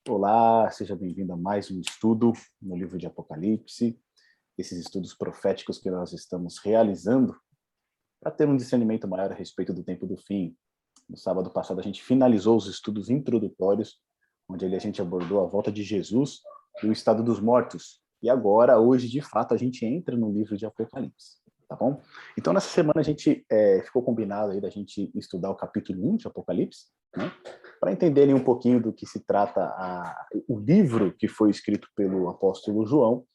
Olá, seja bem-vindo a mais um estudo no livro de Apocalipse, esses estudos proféticos que nós estamos realizando para ter um discernimento maior a respeito do tempo do fim. No sábado passado a gente finalizou os estudos introdutórios, onde a gente abordou a volta de Jesus e o estado dos mortos. E agora, hoje, de fato, a gente entra no livro de Apocalipse, tá bom? Então, nessa semana a gente ficou combinado aí da gente estudar o capítulo 1 de Apocalipse, né? Para entenderem um pouquinho do que se trata o livro que foi escrito pelo apóstolo João.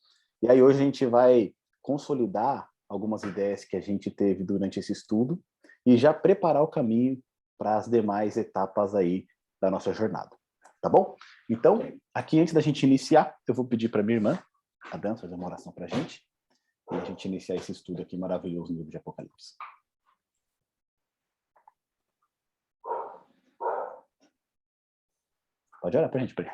E aí hoje a gente vai consolidar algumas ideias que a gente teve durante esse estudo e já preparar o caminho para as demais etapas aí da nossa jornada, tá bom? Então, aqui antes da gente iniciar, eu vou pedir para minha irmã, a Dan, fazer uma oração para a gente, e a gente iniciar esse estudo aqui maravilhoso no livro de Apocalipse. Pode orar para a gente, Pri.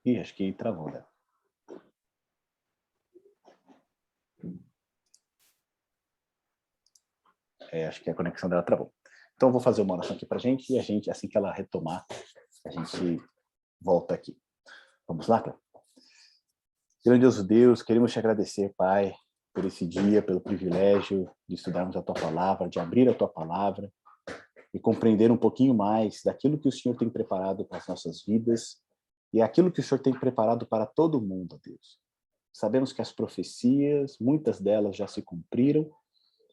Ih, acho que travou, né? Acho que a conexão dela travou. Então, eu vou fazer uma oração aqui para a gente, e a gente, assim que ela retomar, a gente volta aqui. Vamos lá, Pai? Grandioso Deus, queremos te agradecer, Pai, por esse dia, pelo privilégio de estudarmos a Tua Palavra, de abrir a Tua Palavra e compreender um pouquinho mais daquilo que o Senhor tem preparado para as nossas vidas e aquilo que o Senhor tem preparado para todo mundo, Deus. Sabemos que as profecias, muitas delas já se cumpriram,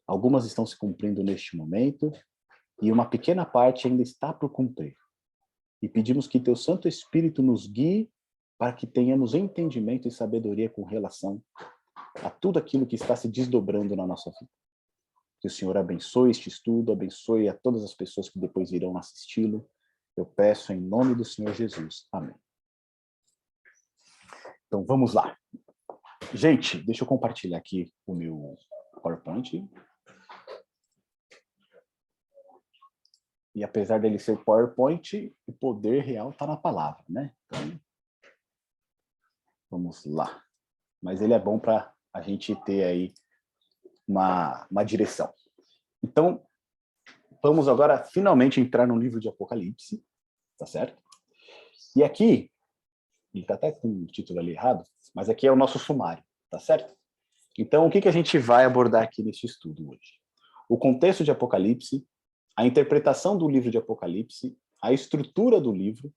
algumas estão se cumprindo neste momento e uma pequena parte ainda está por cumprir. E pedimos que Teu Santo Espírito nos guie para que tenhamos entendimento e sabedoria com relação a tudo aquilo que está se desdobrando na nossa vida. Que o Senhor abençoe este estudo, abençoe a todas as pessoas que depois irão assisti-lo. Eu peço em nome do Senhor Jesus. Amém. Então, vamos lá. Gente, deixa eu compartilhar aqui o meu PowerPoint. E apesar dele ser PowerPoint, o poder real está na palavra, né? Então, vamos lá. Mas ele é bom para a gente ter aí uma direção. Então, vamos agora finalmente entrar no livro de Apocalipse, tá certo? E aqui, ele está até com o título ali errado, mas aqui é o nosso sumário, tá certo? Então, o que a gente vai abordar aqui neste estudo hoje? O contexto de Apocalipse, a interpretação do livro de Apocalipse, a estrutura do livro,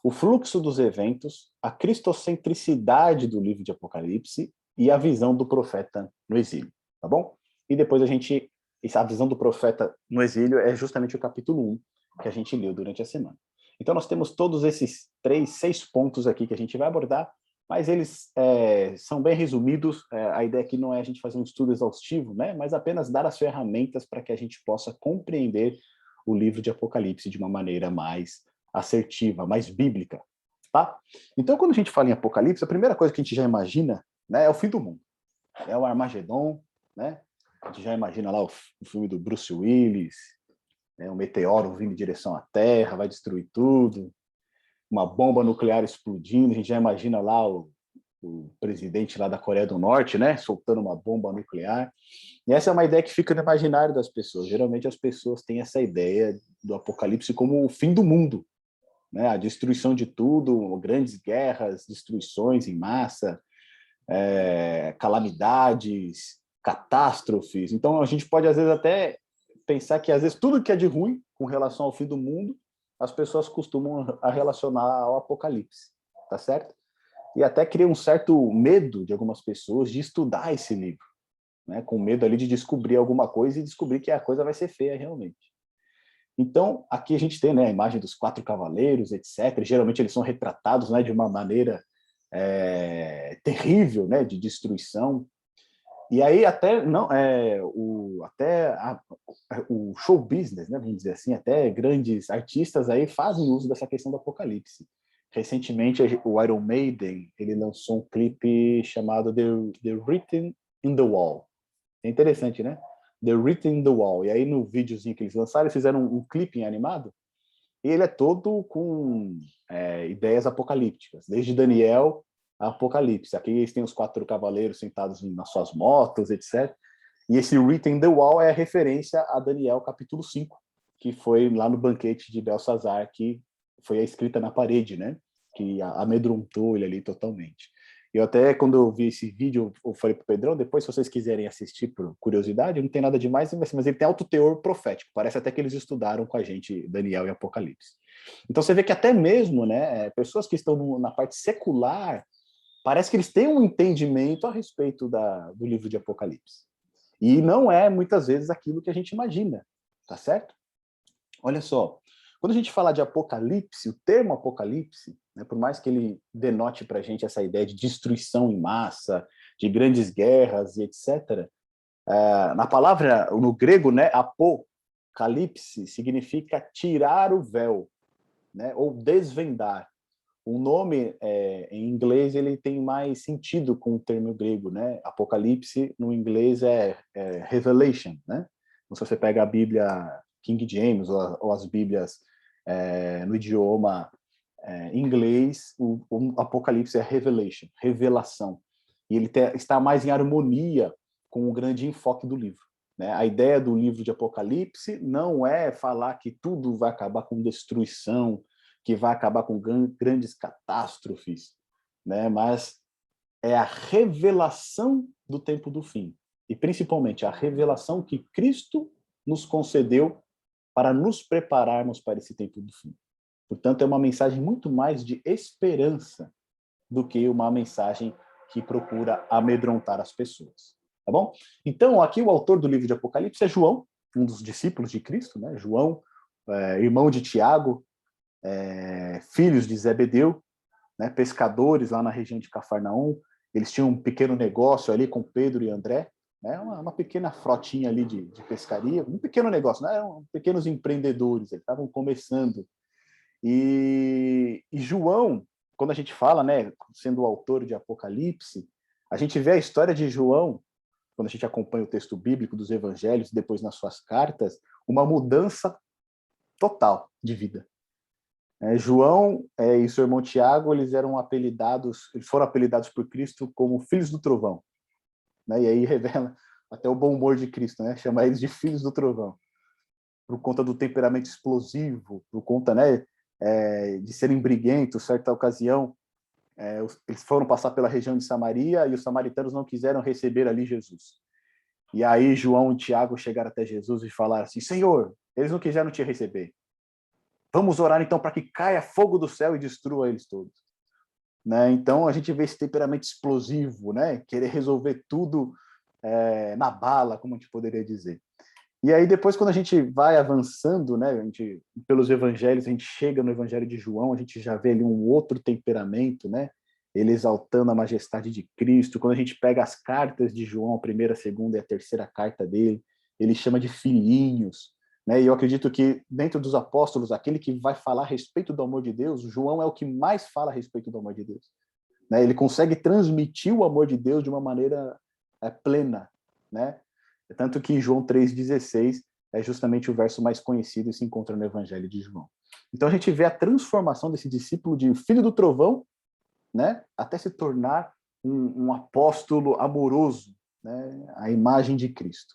o fluxo dos eventos, a cristocentricidade do livro de Apocalipse e a visão do profeta no exílio, tá bom? E depois a visão do profeta no exílio é justamente o capítulo 1 que a gente leu durante a semana. Então nós temos todos esses 6 pontos aqui que a gente vai abordar, mas eles são bem resumidos. A ideia aqui não é a gente fazer um estudo exaustivo, né? Mas apenas dar as ferramentas para que a gente possa compreender o livro de Apocalipse de uma maneira mais assertiva, mais bíblica, tá? Então, quando a gente fala em Apocalipse, a primeira coisa que a gente já imagina, né, é o fim do mundo. É o Armagedon, né? A gente já imagina lá o filme do Bruce Willis, né, um meteoro vindo em direção à Terra, vai destruir tudo, uma bomba nuclear explodindo, a gente já imagina lá o presidente lá da Coreia do Norte, né, soltando uma bomba nuclear. E essa é uma ideia que fica no imaginário das pessoas. Geralmente as pessoas têm essa ideia do Apocalipse como o fim do mundo, né? A destruição de tudo, grandes guerras, destruições em massa, calamidades, catástrofes. Então a gente pode às vezes até pensar que às vezes tudo que é de ruim com relação ao fim do mundo, as pessoas costumam a relacionar ao Apocalipse, tá certo? E até cria um certo medo de algumas pessoas de estudar esse livro, né? Com medo ali de descobrir alguma coisa e descobrir que a coisa vai ser feia realmente. Então, aqui a gente tem, né, a imagem dos 4 cavaleiros, etc. Geralmente eles são retratados, né, de uma maneira terrível, né, de destruição. E aí até não o show business, né, vamos dizer assim, até grandes artistas aí fazem uso dessa questão do Apocalipse. Recentemente o Iron Maiden ele lançou um clipe chamado The Written in the Wall. É interessante, né? The Written in the Wall. E aí no videozinho que eles lançaram, eles fizeram um clipe animado. E ele é todo com ideias apocalípticas, desde Daniel a Apocalipse. Aqui eles têm os 4 cavaleiros sentados nas suas motos, etc. E esse Written in the Wall é a referência a Daniel capítulo 5, que foi lá no banquete de Belsazar, que foi a escrita na parede, né? Que amedrontou ele ali totalmente. Eu até, quando eu vi esse vídeo, eu falei pro Pedrão, depois, se vocês quiserem assistir por curiosidade, não tem nada demais, mas ele tem alto teor profético. Parece até que eles estudaram com a gente Daniel e Apocalipse. Então você vê que até mesmo, né, pessoas que estão na parte secular, parece que eles têm um entendimento a respeito do livro de Apocalipse. E não é, muitas vezes, aquilo que a gente imagina, tá certo? Olha só, quando a gente fala de Apocalipse, o termo Apocalipse, né, por mais que ele denote para a gente essa ideia de destruição em massa, de grandes guerras e etc., na palavra, no grego, né, apocalipse significa tirar o véu, né, ou desvendar. O nome, em inglês, ele tem mais sentido com o termo grego, né? Apocalipse, no inglês, é revelation, né? Então, se você pega a Bíblia King James ou as Bíblias no idioma inglês, o Apocalipse é revelation, revelação. E ele está mais em harmonia com o grande enfoque do livro, né? A ideia do livro de Apocalipse não é falar que tudo vai acabar com destruição, que vai acabar com grandes catástrofes, né? Mas é a revelação do tempo do fim. E, principalmente, a revelação que Cristo nos concedeu para nos prepararmos para esse tempo do fim. Portanto, é uma mensagem muito mais de esperança do que uma mensagem que procura amedrontar as pessoas. Tá bom? Então, aqui o autor do livro de Apocalipse é João, um dos discípulos de Cristo, né? João, irmão de Tiago, filhos de Zebedeu, né, pescadores lá na região de Cafarnaum. Eles tinham um pequeno negócio ali com Pedro e André, né, uma pequena frotinha ali de pescaria, um pequeno negócio, né, eram pequenos empreendedores, eles estavam começando. E João, quando a gente fala, né, sendo o autor de Apocalipse, a gente vê a história de João, quando a gente acompanha o texto bíblico dos evangelhos, depois nas suas cartas, uma mudança total de vida. João e seu irmão Tiago, eles foram apelidados por Cristo como filhos do trovão, né? E aí revela até o bom humor de Cristo, né? Chama eles de filhos do trovão, por conta do temperamento explosivo, por conta, né, de serem briguentos. Certa ocasião, eles foram passar pela região de Samaria e os samaritanos não quiseram receber ali Jesus. E aí João e Tiago chegaram até Jesus e falaram assim: Senhor, eles não quiseram te receber. Vamos orar então para que caia fogo do céu e destrua eles todos. Né? Então a gente vê esse temperamento explosivo, né? Querer resolver tudo na bala, como a gente poderia dizer. E aí depois, quando a gente vai avançando, né, pelos evangelhos, a gente chega no evangelho de João, a gente já vê ali um outro temperamento, né? Ele exaltando a majestade de Cristo. Quando a gente pega as cartas de João, a primeira, a segunda e a terceira carta dele, ele chama de filhinhos. Né? E eu acredito que, dentro dos apóstolos, aquele que vai falar a respeito do amor de Deus, João é o que mais fala a respeito do amor de Deus. Né? Ele consegue transmitir o amor de Deus de uma maneira plena. Né? Tanto que João 3,16 é justamente o verso mais conhecido e se encontra no Evangelho de João. Então a gente vê a transformação desse discípulo de filho do trovão, né, até se tornar um apóstolo amoroso, né, a imagem de Cristo.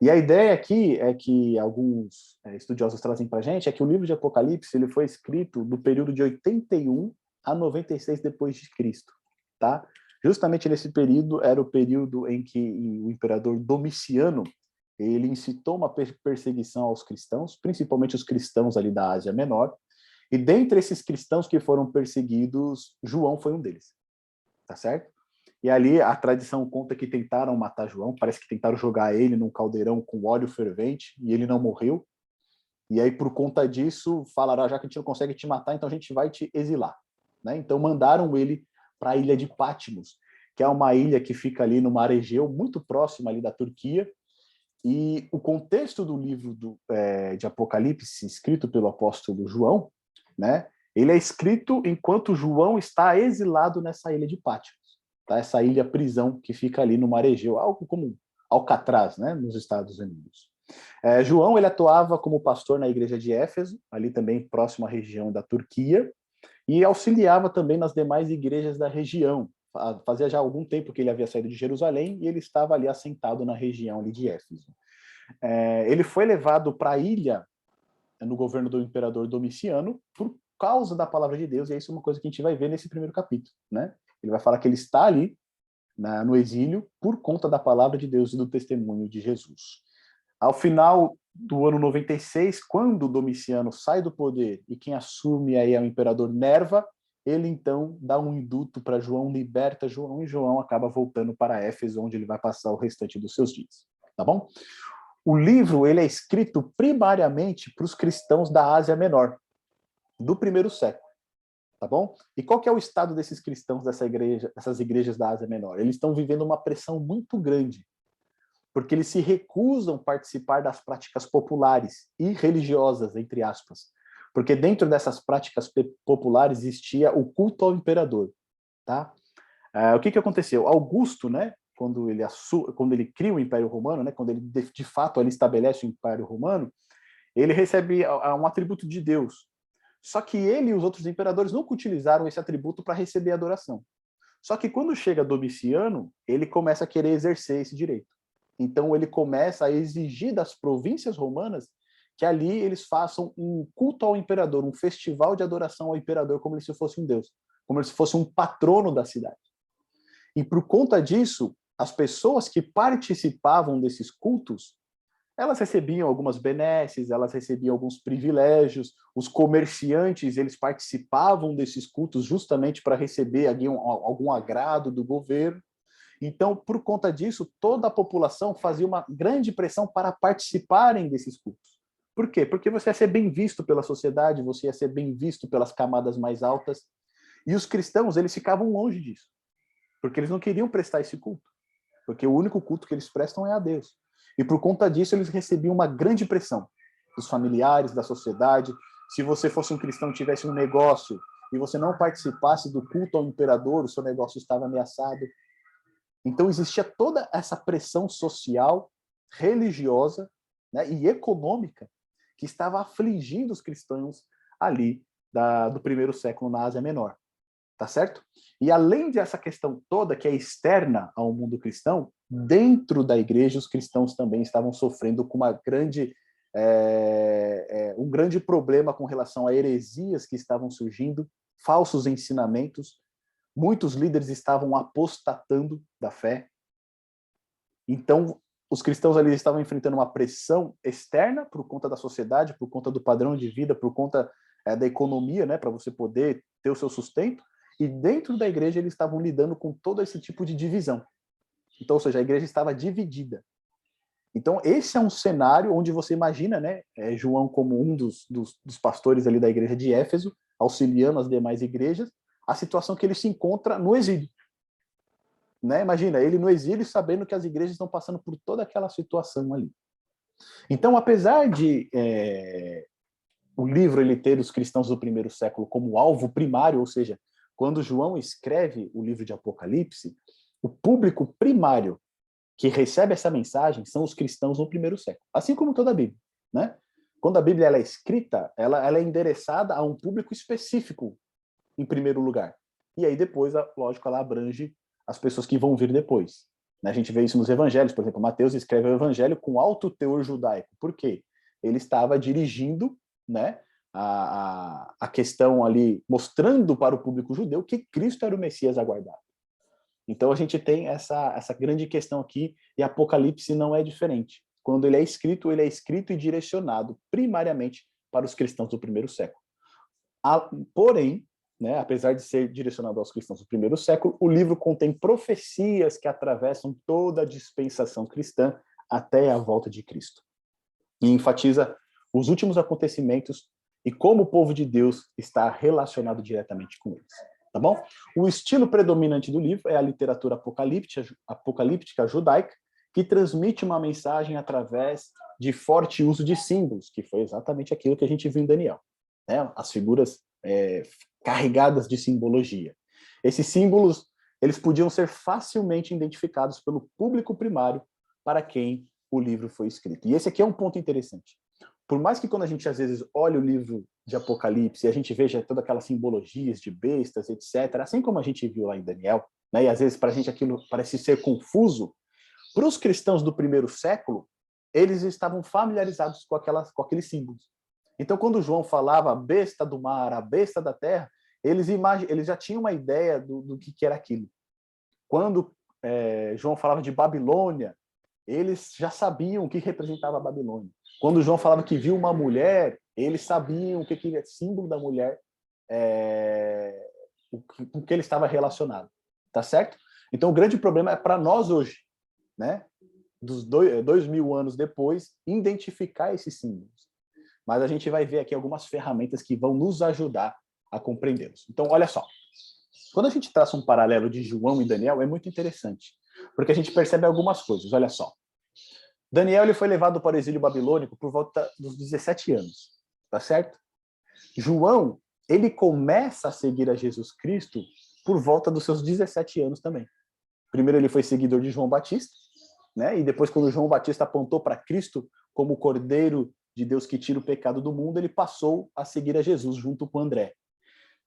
E a ideia aqui é que alguns estudiosos trazem para a gente é que o livro de Apocalipse ele foi escrito do período de 81 a 96 depois de Cristo, tá? Justamente nesse período era o período em que o imperador Domiciano ele incitou uma perseguição aos cristãos, principalmente os cristãos ali da Ásia Menor, e dentre esses cristãos que foram perseguidos, João foi um deles, tá certo? E ali a tradição conta que tentaram matar João, parece que tentaram jogar ele num caldeirão com óleo fervente, e ele não morreu. E aí, por conta disso, falaram, já que a gente não consegue te matar, então a gente vai te exilar. Né? Então mandaram ele para a ilha de Patmos, que é uma ilha que fica ali no Mar Egeu, muito próxima ali da Turquia. E o contexto do livro de Apocalipse, escrito pelo apóstolo João, né, ele é escrito enquanto João está exilado nessa ilha de Patmos. Tá? Essa ilha-prisão que fica ali no Mar Egeu, algo como Alcatraz, né, nos Estados Unidos. João ele atuava como pastor na igreja de Éfeso, ali também próximo à região da Turquia, e auxiliava também nas demais igrejas da região. Fazia já algum tempo que ele havia saído de Jerusalém e ele estava ali assentado na região ali de Éfeso. Ele foi levado para a ilha no governo do imperador Domiciano por causa da palavra de Deus, e isso é uma coisa que a gente vai ver nesse primeiro capítulo, né? Ele vai falar que ele está ali, no exílio, por conta da palavra de Deus e do testemunho de Jesus. Ao final do ano 96, quando Domiciano sai do poder e quem assume aí é o imperador Nerva, ele então dá um induto para João, liberta João, e João acaba voltando para Éfeso, onde ele vai passar o restante dos seus dias. Tá bom? O livro ele é escrito primariamente para os cristãos da Ásia Menor, do primeiro século. Tá bom? E qual que é o estado desses cristãos dessas igrejas da Ásia Menor? Eles estão vivendo uma pressão muito grande, porque eles se recusam a participar das práticas populares e religiosas, entre aspas. Porque dentro dessas práticas populares existia o culto ao imperador. Tá? O que aconteceu? Augusto, né, quando ele cria o Império Romano, né, quando ele de fato ele estabelece o Império Romano, ele recebe um atributo de Deus. Só que ele e os outros imperadores nunca utilizaram esse atributo para receber adoração. Só que quando chega Domiciano, ele começa a querer exercer esse direito. Então ele começa a exigir das províncias romanas que ali eles façam um culto ao imperador, um festival de adoração ao imperador como se fosse um deus, como se fosse um patrono da cidade. E por conta disso, as pessoas que participavam desses cultos, elas recebiam algumas benesses, elas recebiam alguns privilégios, os comerciantes, eles participavam desses cultos justamente para receber algum agrado do governo. Então, por conta disso, toda a população fazia uma grande pressão para participarem desses cultos. Por quê? Porque você ia ser bem visto pela sociedade, você ia ser bem visto pelas camadas mais altas, e os cristãos, eles ficavam longe disso, porque eles não queriam prestar esse culto, porque o único culto que eles prestam é a Deus. E por conta disso, eles recebiam uma grande pressão dos familiares, da sociedade. Se você fosse um cristão e tivesse um negócio e você não participasse do culto ao imperador, o seu negócio estava ameaçado. Então, existia toda essa pressão social, religiosa, né, e econômica que estava afligindo os cristãos ali do primeiro século na Ásia Menor. Tá certo? E além dessa questão toda que é externa ao mundo cristão, dentro da igreja os cristãos também estavam sofrendo com um grande problema com relação a heresias que estavam surgindo, falsos ensinamentos, muitos líderes estavam apostatando da fé. Então, os cristãos ali estavam enfrentando uma pressão externa por conta da sociedade, por conta do padrão de vida, por conta da economia, né, para você poder ter o seu sustento. E dentro da igreja eles estavam lidando com todo esse tipo de divisão. Então, ou seja, a igreja estava dividida. Então, esse é um cenário onde você imagina, né, João como um dos pastores ali da igreja de Éfeso, auxiliando as demais igrejas, a situação que ele se encontra no exílio. Né? Imagina, ele no exílio sabendo que as igrejas estão passando por toda aquela situação ali. Então, apesar de o livro ele ter os cristãos do primeiro século como alvo primário, ou seja, quando João escreve o livro de Apocalipse, o público primário que recebe essa mensagem são os cristãos no primeiro século, assim como toda a Bíblia, né? Quando a Bíblia ela é escrita, ela é endereçada a um público específico, em primeiro lugar. E aí depois, lógico, ela abrange as pessoas que vão vir depois. A gente vê isso nos evangelhos, por exemplo, Mateus escreve o evangelho com alto teor judaico. Por quê? Ele estava dirigindo, né, a questão ali, mostrando para o público judeu que Cristo era o Messias aguardado. Então a gente tem essa grande questão aqui, e Apocalipse não é diferente. Quando ele é escrito e direcionado primariamente para os cristãos do primeiro século. Porém, né, apesar de ser direcionado aos cristãos do primeiro século, o livro contém profecias que atravessam toda a dispensação cristã até a volta de Cristo. E enfatiza os últimos acontecimentos e como o povo de Deus está relacionado diretamente com eles. Tá bom? O estilo predominante do livro é a literatura apocalíptica judaica, que transmite uma mensagem através de forte uso de símbolos, que foi exatamente aquilo que a gente viu em Daniel. Né? As figuras carregadas de simbologia. Esses símbolos, eles podiam ser facilmente identificados pelo público primário para quem o livro foi escrito. E esse aqui é um ponto interessante. Por mais que quando a gente às vezes olha o livro de Apocalipse e a gente veja todas aquelas simbologias de bestas, etc., assim como a gente viu lá em Daniel, né, e às vezes para a gente aquilo parece ser confuso, para os cristãos do primeiro século, eles estavam familiarizados com aqueles símbolos. Então, quando João falava a besta do mar, a besta da terra, eles já tinham uma ideia do que era aquilo. Quando João falava de Babilônia, eles já sabiam o que representava a Babilônia. Quando João falava que viu uma mulher, eles sabiam o que é símbolo da mulher, com que ele estava relacionado. Tá certo? Então, o grande problema é para nós hoje, né? Dos 2000 anos depois, identificar esses símbolos. Mas a gente vai ver aqui algumas ferramentas que vão nos ajudar a compreendê-los. Então, olha só. Quando a gente traça um paralelo de João e Daniel, é muito interessante, porque a gente percebe algumas coisas. Olha só. Daniel ele foi levado para o exílio babilônico por volta dos 17 anos, tá certo? João, ele começa a seguir a Jesus Cristo por volta dos seus 17 anos também. Primeiro ele foi seguidor de João Batista, né? E depois, quando João Batista apontou para Cristo como o Cordeiro de Deus que tira o pecado do mundo, ele passou a seguir a Jesus junto com André.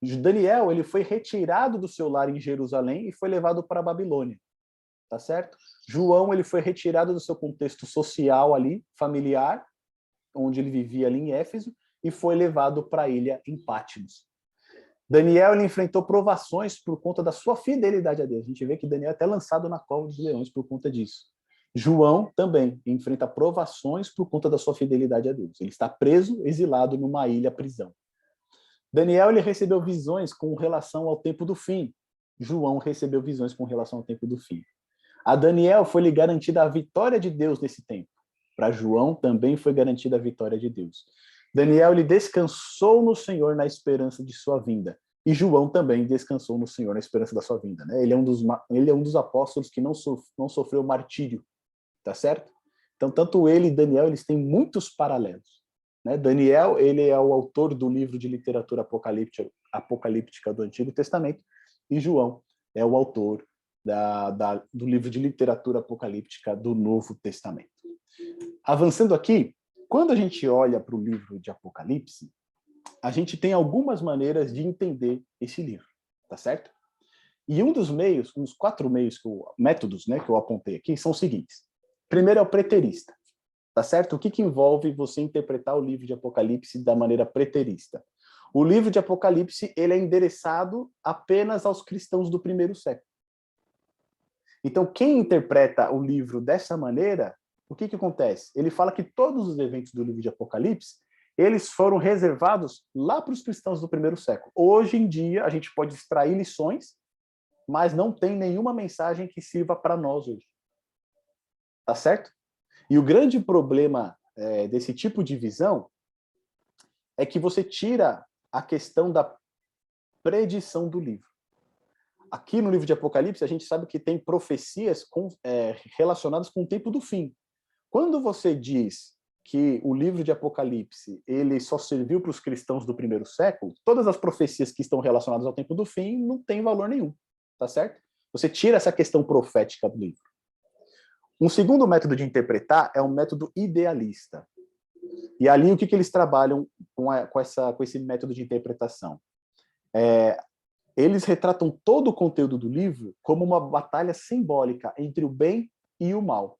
Daniel, ele foi retirado do seu lar em Jerusalém e foi levado para a Babilônia, tá certo? João, ele foi retirado do seu contexto social ali, familiar, onde ele vivia ali em Éfeso, e foi levado para a ilha em Patmos. Daniel, ele enfrentou provações por conta da sua fidelidade a Deus. A gente vê que Daniel é até lançado na cova dos leões por conta disso. João também enfrenta provações por conta da sua fidelidade a Deus. Ele está preso, exilado numa ilha prisão. Daniel ele recebeu visões com relação ao tempo do fim. João recebeu visões com relação ao tempo do fim. A Daniel foi-lhe garantida a vitória de Deus nesse tempo. Para João também foi garantida a vitória de Deus. Daniel ele descansou no Senhor na esperança de sua vinda. E João também descansou no Senhor na esperança da sua vinda. Né? Ele é um dos apóstolos que não sofreu martírio. Tá certo? Então, tanto ele e Daniel, eles têm muitos paralelos. Né? Daniel, ele é o autor do livro de literatura apocalíptica do Antigo Testamento, e João é o autor do livro de literatura apocalíptica do Novo Testamento. Avançando aqui, quando a gente olha para o livro de Apocalipse, a gente tem algumas maneiras de entender esse livro, tá certo? E um dos meios, uns 4 métodos, né, que eu apontei aqui, são os seguintes. Primeiro é o preterista, tá certo? O que envolve você interpretar o livro de Apocalipse da maneira preterista? O livro de Apocalipse, ele é endereçado apenas aos cristãos do primeiro século. Então, quem interpreta o livro dessa maneira, o que acontece? Ele fala que todos os eventos do livro de Apocalipse, eles foram reservados lá para os cristãos do primeiro século. Hoje em dia, a gente pode extrair lições, mas não tem nenhuma mensagem que sirva para nós hoje. Tá certo? E o grande problema desse tipo de visão é que você tira a questão da predição do livro. Aqui no livro de Apocalipse, a gente sabe que tem profecias relacionadas com o tempo do fim. Quando você diz que o livro de Apocalipse ele só serviu para os cristãos do primeiro século, todas as profecias que estão relacionadas ao tempo do fim não têm valor nenhum. Tá certo? Você tira essa questão profética do livro. Um segundo método de interpretar é um método idealista. E ali o que eles trabalham com esse método de interpretação? Eles retratam todo o conteúdo do livro como uma batalha simbólica entre o bem e o mal.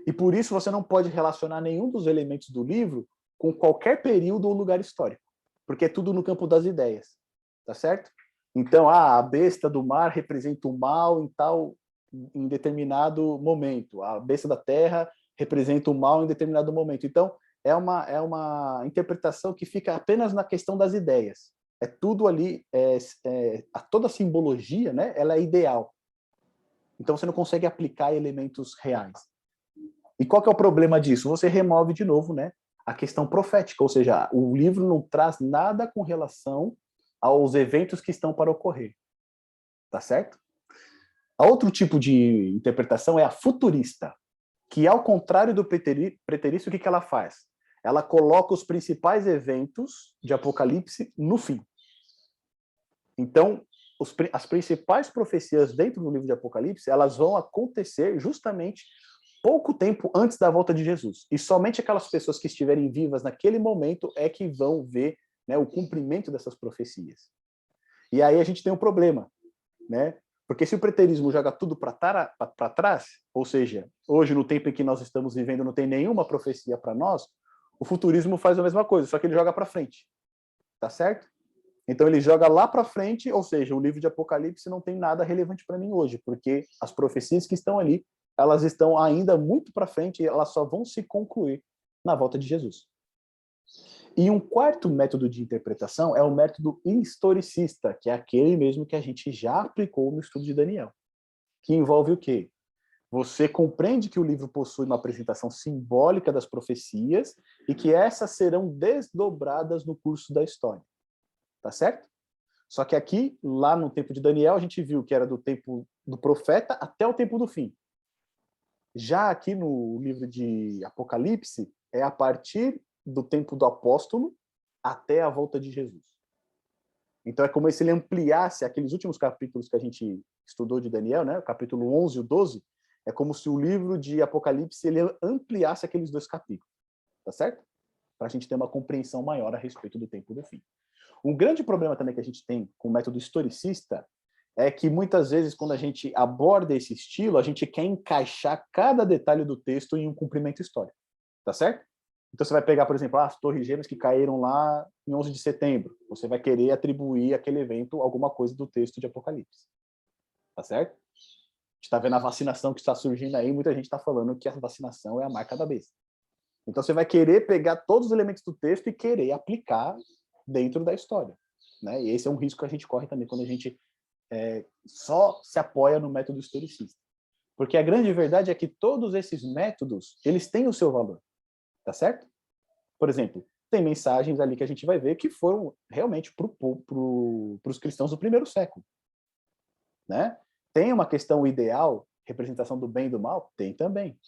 E por isso você não pode relacionar nenhum dos elementos do livro com qualquer período ou lugar histórico, porque é tudo no campo das ideias, tá certo? Então, a besta do mar representa o mal em determinado momento. A besta da terra representa o mal em determinado momento. Então, é uma interpretação que fica apenas na questão das ideias. É tudo ali, toda a simbologia, né, ela é ideal. Então, você não consegue aplicar elementos reais. E qual que é o problema disso? Você remove de novo, né, a questão profética, ou seja, o livro não traz nada com relação aos eventos que estão para ocorrer. Tá certo? Outro tipo de interpretação é a futurista, que, ao contrário do preterista, o que ela faz? Ela coloca os principais eventos de Apocalipse no fim. Então, as principais profecias dentro do livro de Apocalipse, elas vão acontecer justamente pouco tempo antes da volta de Jesus. E somente aquelas pessoas que estiverem vivas naquele momento é que vão ver, né, o cumprimento dessas profecias. E aí a gente tem um problema, né? Porque se o preterismo joga tudo para trás, ou seja, hoje, no tempo em que nós estamos vivendo, não tem nenhuma profecia para nós, O futurismo faz a mesma coisa, só que ele joga para frente. Tá certo? Então ele joga lá para frente, ou seja, o livro de Apocalipse não tem nada relevante para mim hoje, porque as profecias que estão ali, elas estão ainda muito para frente e elas só vão se concluir na volta de Jesus. E um quarto método de interpretação é o método historicista, que é aquele mesmo que a gente já aplicou no estudo de Daniel, que envolve o quê? Você compreende que o livro possui uma apresentação simbólica das profecias e que essas serão desdobradas no curso da história. Tá certo? Só que aqui, lá no tempo de Daniel, a gente viu que era do tempo do profeta até o tempo do fim. Já aqui no livro de Apocalipse, é a partir do tempo do apóstolo até a volta de Jesus. Então é como se ele ampliasse aqueles últimos capítulos que a gente estudou de Daniel, né? O capítulo 11 e o 12, é como se o livro de Apocalipse ele ampliasse aqueles dois capítulos. Tá certo? Para a gente ter uma compreensão maior a respeito do tempo do fim. Um grande problema também que a gente tem com o método historicista é que muitas vezes, quando a gente aborda esse estilo, a gente quer encaixar cada detalhe do texto em um cumprimento histórico. Tá certo? Então você vai pegar, por exemplo, as Torres Gêmeas que caíram lá em 11 de setembro. Você vai querer atribuir àquele evento alguma coisa do texto de Apocalipse. Tá certo? A gente está vendo a vacinação que está surgindo aí, muita gente está falando que a vacinação é a marca da besta. Então você vai querer pegar todos os elementos do texto e querer aplicar dentro da história, né? E esse é um risco que a gente corre também quando a gente só se apoia no método historicista. Porque a grande verdade é que todos esses métodos, eles têm o seu valor, tá certo? Por exemplo, tem mensagens ali que a gente vai ver que foram realmente para os cristãos do primeiro século, né? Tem uma questão ideal, representação do bem e do mal? Tem também.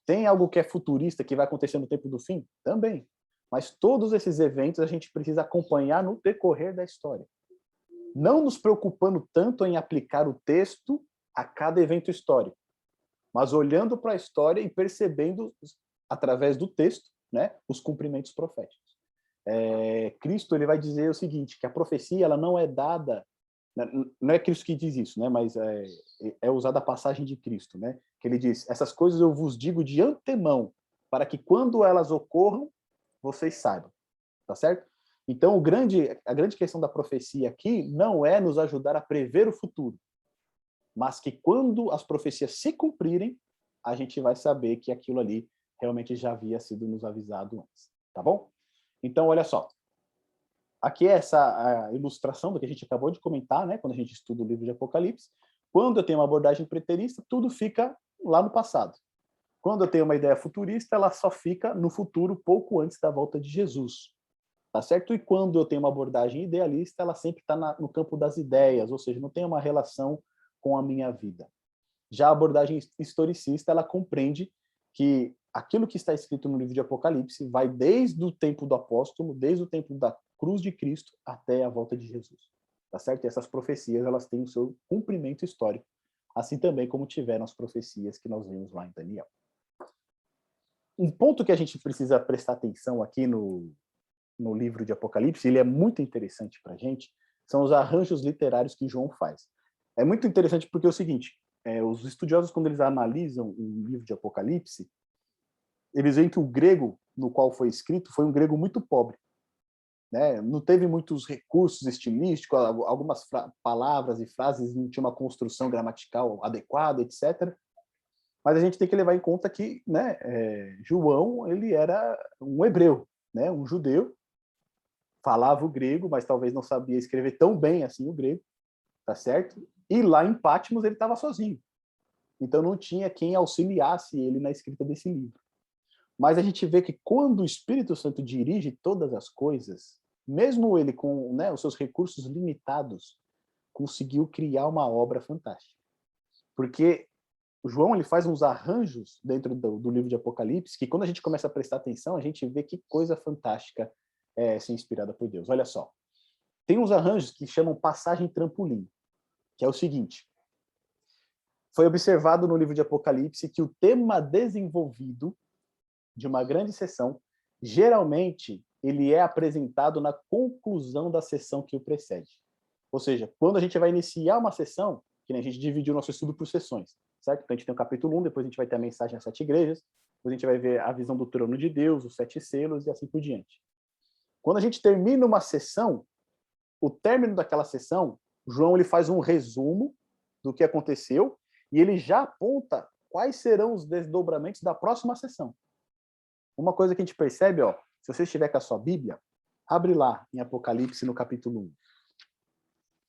Tem algo que é futurista, que vai acontecer no tempo do fim? Também. Mas todos esses eventos a gente precisa acompanhar no decorrer da história. Não nos preocupando tanto em aplicar o texto a cada evento histórico, mas olhando para a história e percebendo, através do texto, né, os cumprimentos proféticos. Cristo ele vai dizer o seguinte, que a profecia ela não é dada, não é Cristo que diz isso, né, mas é usada a passagem de Cristo, né, que ele diz, essas coisas eu vos digo de antemão, para que quando elas ocorram, vocês saibam, tá certo? Então, a grande questão da profecia aqui não é nos ajudar a prever o futuro, mas que quando as profecias se cumprirem, a gente vai saber que aquilo ali realmente já havia sido nos avisado antes, tá bom? Então, olha só. Aqui é essa a ilustração do que a gente acabou de comentar, né, quando a gente estuda o livro de Apocalipse. Quando eu tenho uma abordagem preterista, tudo fica lá no passado. Quando eu tenho uma ideia futurista, ela só fica no futuro, pouco antes da volta de Jesus. Tá certo? E quando eu tenho uma abordagem idealista, ela sempre está no campo das ideias, ou seja, não tem uma relação com a minha vida. Já a abordagem historicista, ela compreende que aquilo que está escrito no livro de Apocalipse vai desde o tempo do apóstolo, desde o tempo da cruz de Cristo até a volta de Jesus. Tá certo? E essas profecias, elas têm o seu cumprimento histórico, assim também como tiveram as profecias que nós vimos lá em Daniel. Um ponto que a gente precisa prestar atenção aqui no livro de Apocalipse, ele é muito interessante para a gente, são os arranjos literários que João faz. É muito interessante porque é o seguinte, os estudiosos, quando eles analisam o livro de Apocalipse, eles veem que o grego no qual foi escrito foi um grego muito pobre, né? Não teve muitos recursos estilísticos, algumas palavras e frases não tinham uma construção gramatical adequada, etc. Mas a gente tem que levar em conta que, né, João ele era um hebreu, né, um judeu, falava o grego, mas talvez não sabia escrever tão bem assim o grego, tá certo? E lá em Patmos ele estava sozinho. Então não tinha quem auxiliasse ele na escrita desse livro. Mas a gente vê que quando o Espírito Santo dirige todas as coisas, mesmo ele com, né, os seus recursos limitados, conseguiu criar uma obra fantástica. Porque o João ele faz uns arranjos dentro do livro de Apocalipse que quando a gente começa a prestar atenção, a gente vê que coisa fantástica é ser inspirada por Deus. Olha só. Tem uns arranjos que chamam passagem trampolim, que é o seguinte. Foi observado no livro de Apocalipse que o tema desenvolvido de uma grande sessão, geralmente, ele é apresentado na conclusão da sessão que o precede. Ou seja, quando a gente vai iniciar uma sessão, que a gente dividiu o nosso estudo por sessões, certo? Então a gente tem o capítulo 1, depois a gente vai ter a mensagem às 7 igrejas, a gente vai ver a visão do trono de Deus, os 7 selos e assim por diante. Quando a gente termina uma sessão, o término daquela sessão, João ele faz um resumo do que aconteceu e ele já aponta quais serão os desdobramentos da próxima sessão. Uma coisa que a gente percebe, ó, se você estiver com a sua Bíblia, abre lá em Apocalipse no capítulo 1.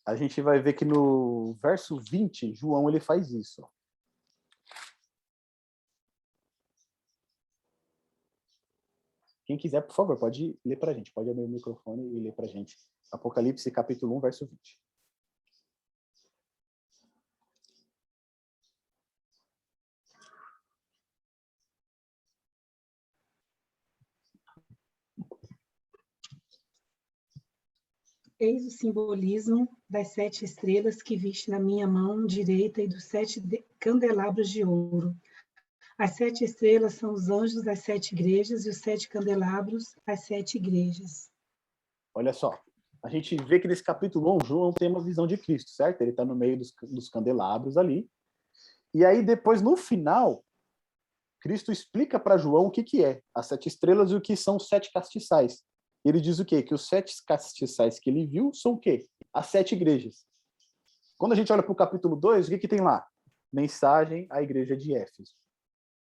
A gente vai ver que no verso 20, João ele faz isso. Ó. Quem quiser, por favor, pode ler para a gente. Pode abrir o microfone e ler para a gente. Apocalipse, capítulo 1, verso 20. Eis o simbolismo das 7 estrelas que viste na minha mão direita e dos 7 candelabros de ouro. As 7 estrelas são os anjos das 7 igrejas e os 7 candelabros, as 7 igrejas. Olha só, a gente vê que nesse capítulo 1, João tem uma visão de Cristo, certo? Ele está no meio dos candelabros ali. E aí, depois, no final, Cristo explica para João o que é as 7 estrelas e o que são os 7 castiçais. Ele diz o quê? Que os 7 castiçais que ele viu são o quê? As 7 igrejas. Quando a gente olha para o capítulo 2, o que tem lá? Mensagem à igreja de Éfeso.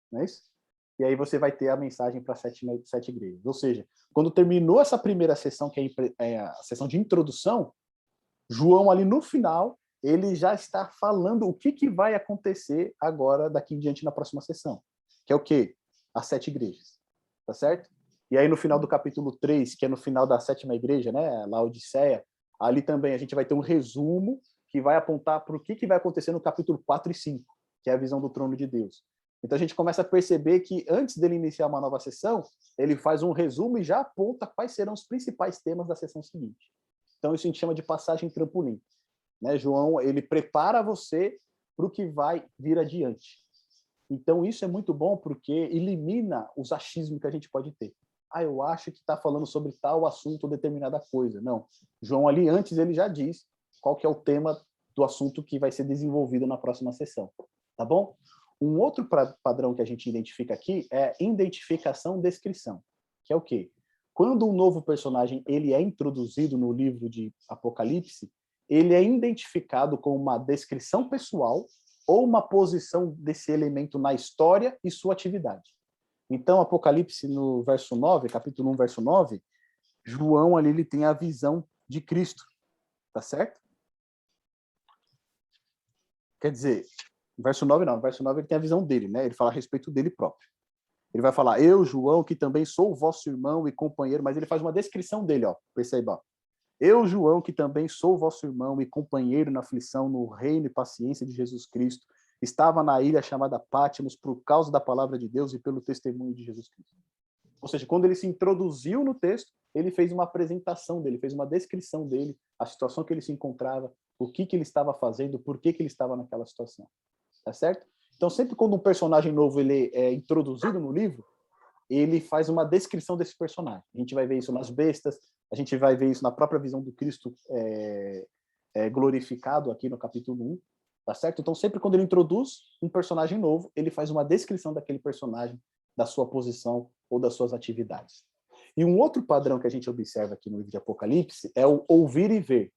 Não é isso? E aí você vai ter a mensagem para 7 igrejas. Ou seja, quando terminou essa primeira sessão, que é a sessão de introdução, João ali no final, ele já está falando o que vai acontecer agora, daqui em diante, na próxima sessão. Que é o quê? As 7 igrejas. Tá certo? E aí no final do capítulo 3, que é no final da 7ª igreja, né, Laodiceia, ali também a gente vai ter um resumo que vai apontar para o que vai acontecer no capítulo 4 e 5, que é a visão do trono de Deus. Então a gente começa a perceber que antes dele iniciar uma nova sessão, ele faz um resumo e já aponta quais serão os principais temas da sessão seguinte. Então isso a gente chama de passagem trampolim. Né? João, ele prepara você para o que vai vir adiante. Então isso é muito bom porque elimina os achismos que a gente pode ter. Ah, eu acho que está falando sobre tal assunto ou determinada coisa. Não. João ali antes ele já diz qual que é o tema do assunto que vai ser desenvolvido na próxima sessão. Tá bom? Um outro padrão que a gente identifica aqui é identificação-descrição, que é o quê? Quando um novo personagem ele é introduzido no livro de Apocalipse, ele é identificado com uma descrição pessoal ou uma posição desse elemento na história e sua atividade. Então, Apocalipse, no verso 9, capítulo 1, verso 9, João ali ele tem a visão de Cristo, tá certo? Quer dizer, verso 9 não, verso 9 ele tem a visão dele, né? Ele fala a respeito dele próprio. Ele vai falar, eu, João, que também sou vosso irmão e companheiro, mas ele faz uma descrição dele, ó, perceba, ó. Eu, João, que também sou vosso irmão e companheiro na aflição, no reino e paciência de Jesus Cristo, estava na ilha chamada Pátimos por causa da palavra de Deus e pelo testemunho de Jesus Cristo. Ou seja, quando ele se introduziu no texto, ele fez uma apresentação dele, fez uma descrição dele, a situação que ele se encontrava, o que ele estava fazendo, por que ele estava naquela situação. Tá certo? Então, sempre quando um personagem novo ele é introduzido no livro, ele faz uma descrição desse personagem. A gente vai ver isso nas bestas, a gente vai ver isso na própria visão do Cristo glorificado aqui no capítulo 1, tá certo? Então, sempre quando ele introduz um personagem novo, ele faz uma descrição daquele personagem, da sua posição ou das suas atividades. E um outro padrão que a gente observa aqui no livro de Apocalipse é o ouvir e ver.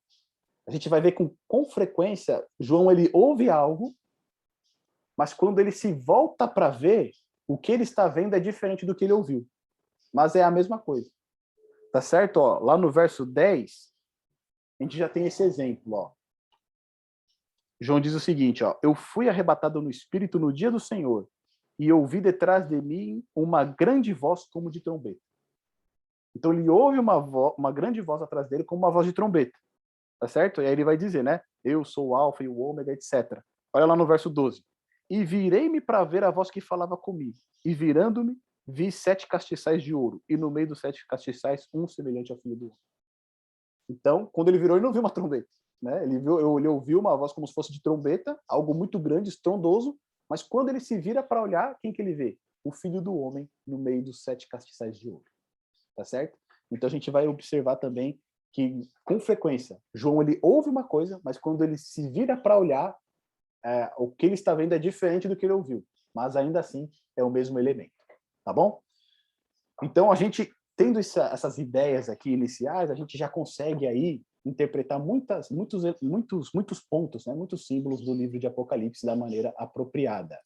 A gente vai ver com frequência, João ele ouve algo, mas quando ele se volta para ver, o que ele está vendo é diferente do que ele ouviu. Mas é a mesma coisa. Tá certo? Ó, lá no verso 10, a gente já tem esse exemplo. Ó. João diz o seguinte, ó, eu fui arrebatado no Espírito no dia do Senhor e ouvi detrás de mim uma grande voz como de trombeta. Então ele ouve uma grande voz atrás dele como uma voz de trombeta. Tá certo? E aí ele vai dizer, né? Eu sou o Alfa e o Ômega, etc. Olha lá no verso 12. E virei-me para ver a voz que falava comigo. E virando-me, vi 7 castiçais de ouro. E no meio dos 7 castiçais, um semelhante ao filho do homem. Então, quando ele virou, ele não viu uma trombeta. Né? Ele ouviu uma voz como se fosse de trombeta, algo muito grande, estrondoso. Mas quando ele se vira para olhar, quem que ele vê? O filho do homem no meio dos 7 castiçais de ouro. Tá certo? Então a gente vai observar também que, com frequência, João ele ouve uma coisa, mas quando ele se vira para olhar, o que ele está vendo é diferente do que ele ouviu, mas ainda assim é o mesmo elemento. tá bom? Então, a gente, tendo essas ideias aqui iniciais, a gente já consegue aí interpretar muitos pontos, né? Muitos símbolos do livro de Apocalipse da maneira apropriada.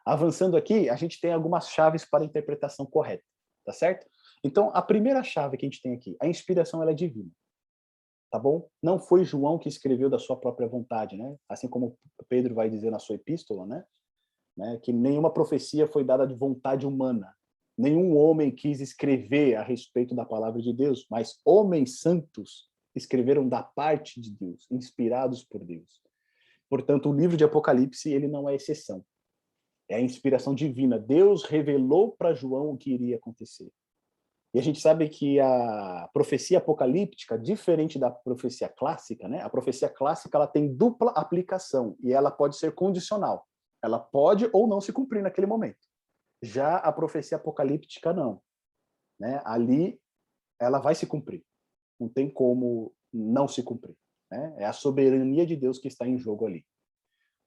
Avançando aqui, a gente tem algumas chaves para a interpretação correta, tá certo? Então, a primeira chave que a gente tem aqui, a inspiração ela é divina, tá bom? Não foi João que escreveu da sua própria vontade, né? Assim como Pedro vai dizer na sua epístola, né? Que nenhuma profecia foi dada de vontade humana. Nenhum homem quis escrever a respeito da palavra de Deus, mas homens santos escreveram da parte de Deus, inspirados por Deus. Portanto, o livro de Apocalipse, ele não é exceção. É a inspiração divina. Deus revelou para João o que iria acontecer. E a gente sabe que a profecia apocalíptica, diferente da profecia clássica, né? A profecia clássica ela tem dupla aplicação e ela pode ser condicional. Ela pode ou não se cumprir naquele momento. Já a profecia apocalíptica, não. Né? Ali, ela vai se cumprir. Não tem como não se cumprir. Né? É a soberania de Deus que está em jogo ali.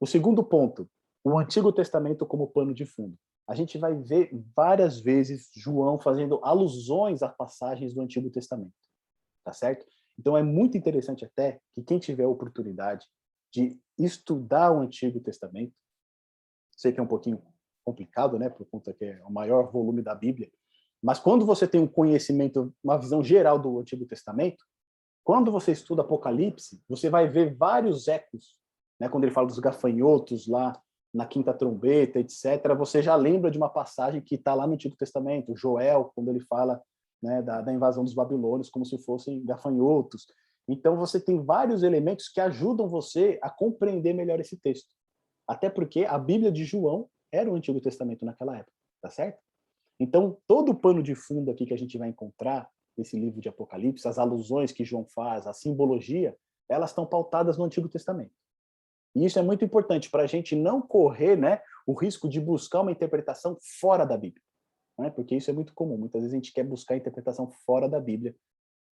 O segundo ponto, o Antigo Testamento como pano de fundo. A gente vai ver várias vezes João fazendo alusões a passagens do Antigo Testamento. Tá certo? Então é muito interessante até que quem tiver a oportunidade de estudar o Antigo Testamento, sei que é um pouquinho complicado, né, por conta que é o maior volume da Bíblia, mas quando você tem um conhecimento, uma visão geral do Antigo Testamento, quando você estuda Apocalipse, você vai ver vários ecos, né, quando ele fala dos gafanhotos lá na quinta trombeta, etc., você já lembra de uma passagem que está lá no Antigo Testamento, Joel, quando ele fala, né, da invasão dos babilônios, como se fossem gafanhotos. Então, você tem vários elementos que ajudam você a compreender melhor esse texto. Até porque a Bíblia de João era o Antigo Testamento naquela época, tá certo? Então, todo o pano de fundo aqui que a gente vai encontrar nesse livro de Apocalipse, as alusões que João faz, a simbologia, elas estão pautadas no Antigo Testamento. E isso é muito importante para a gente não correr, né, o risco de buscar uma interpretação fora da Bíblia. Né? Porque isso é muito comum. Muitas vezes a gente quer buscar a interpretação fora da Bíblia,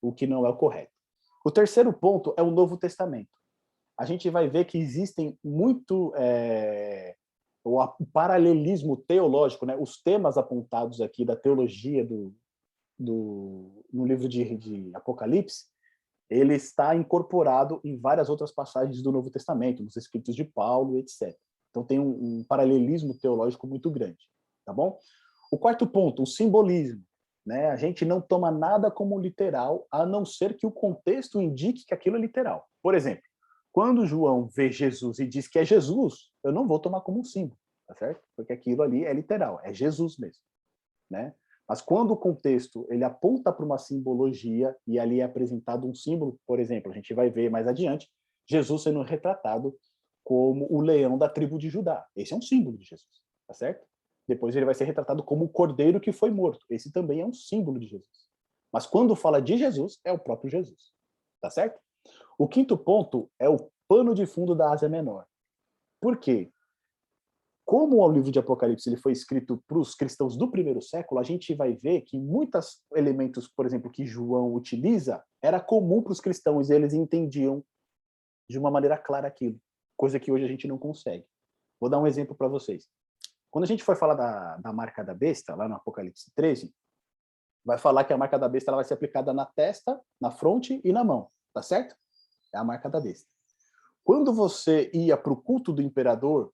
o que não é o correto. O terceiro ponto é o Novo Testamento. A gente vai ver que existem o paralelismo teológico, né? Os temas apontados aqui da teologia no livro de Apocalipse, ele está incorporado em várias outras passagens do Novo Testamento, nos escritos de Paulo, etc. Então tem um paralelismo teológico muito grande, tá bom? O quarto ponto, o simbolismo. Né? A gente não toma nada como literal, a não ser que o contexto indique que aquilo é literal. Por exemplo, quando João vê Jesus e diz que é Jesus, eu não vou tomar como um símbolo, tá certo? Porque aquilo ali é literal, é Jesus mesmo, né? Mas quando o contexto ele aponta para uma simbologia e ali é apresentado um símbolo, por exemplo, a gente vai ver mais adiante, Jesus sendo retratado como o leão da tribo de Judá. Esse é um símbolo de Jesus, tá certo? Depois ele vai ser retratado como o cordeiro que foi morto. Esse também é um símbolo de Jesus. Mas quando fala de Jesus, é o próprio Jesus, tá certo? O quinto ponto é o pano de fundo da Ásia Menor. Por quê? Como o livro de Apocalipse ele foi escrito para os cristãos do primeiro século, a gente vai ver que muitos elementos, por exemplo, que João utiliza, era comum para os cristãos e eles entendiam de uma maneira clara aquilo, coisa que hoje a gente não consegue. Vou dar um exemplo para vocês. Quando a gente for falar da marca da besta, lá no Apocalipse 13, vai falar que a marca da besta ela vai ser aplicada na testa, na fronte e na mão, tá certo? É a marca da besta. Quando você ia para o culto do imperador,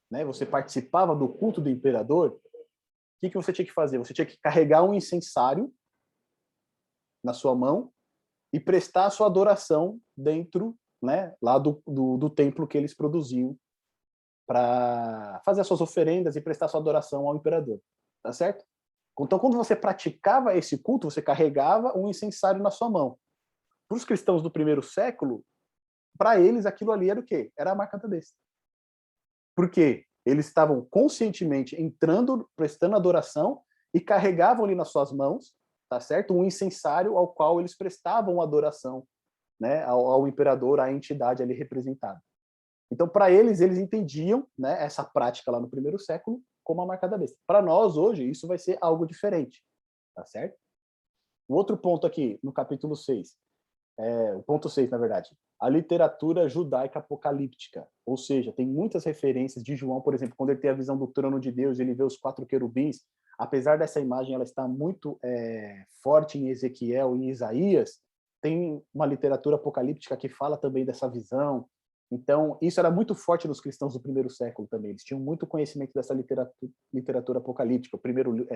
né, você participava do culto do imperador, o que você tinha que fazer? Você tinha que carregar um incensário na sua mão e prestar a sua adoração dentro, né, lá do templo que eles produziam para fazer as suas oferendas e prestar sua adoração ao imperador, tá certo? Então, quando você praticava esse culto, você carregava um incensário na sua mão. Para os cristãos do primeiro século, para eles aquilo ali era o quê? Era a marca da besta. Por quê? Eles estavam conscientemente entrando, prestando adoração e carregavam ali nas suas mãos, tá certo? Um incensário ao qual eles prestavam adoração, né, ao imperador, à entidade ali representada. Então, para eles entendiam, né, essa prática lá no primeiro século como a marca da besta. Para nós, hoje, isso vai ser algo diferente, tá certo? O outro ponto aqui, no capítulo 6, o ponto 6, na verdade, a literatura judaica apocalíptica, ou seja, tem muitas referências de João, por exemplo, quando ele tem a visão do trono de Deus, ele vê os 4 querubins, apesar dessa imagem ela estar muito forte em Ezequiel e em Isaías, tem uma literatura apocalíptica que fala também dessa visão. Então, isso era muito forte nos cristãos do primeiro século também. Eles tinham muito conhecimento dessa literatura apocalíptica. O primeiro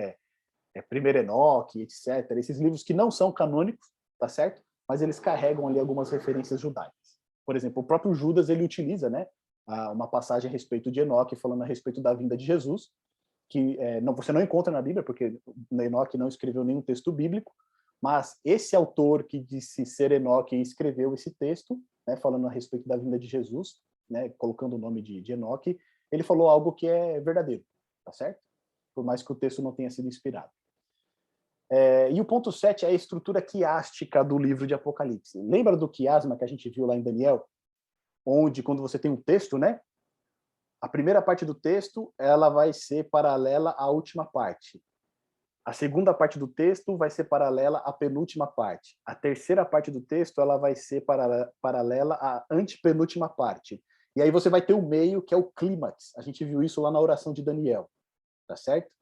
Enoque, etc. Esses livros que não são canônicos, tá certo? Mas eles carregam ali algumas referências judaicas. Por exemplo, o próprio Judas, ele utiliza, né, uma passagem a respeito de Enoque, falando a respeito da vinda de Jesus, que você não encontra na Bíblia, porque Enoque não escreveu nenhum texto bíblico, mas esse autor que disse ser Enoque escreveu esse texto, né, falando a respeito da vinda de Jesus, né, colocando o nome de Enoque, ele falou algo que é verdadeiro, tá certo? Por mais que o texto não tenha sido inspirado. E o ponto 7 é a estrutura quiástica do livro de Apocalipse. Lembra do quiasma que a gente viu lá em Daniel? Onde, quando você tem um texto, né? A primeira parte do texto, ela vai ser paralela à última parte. A segunda parte do texto vai ser paralela à penúltima parte. A terceira parte do texto, ela vai ser paralela à antepenúltima parte. E aí você vai ter o meio, que é o clímax. A gente viu isso lá na oração de Daniel. Tá certo?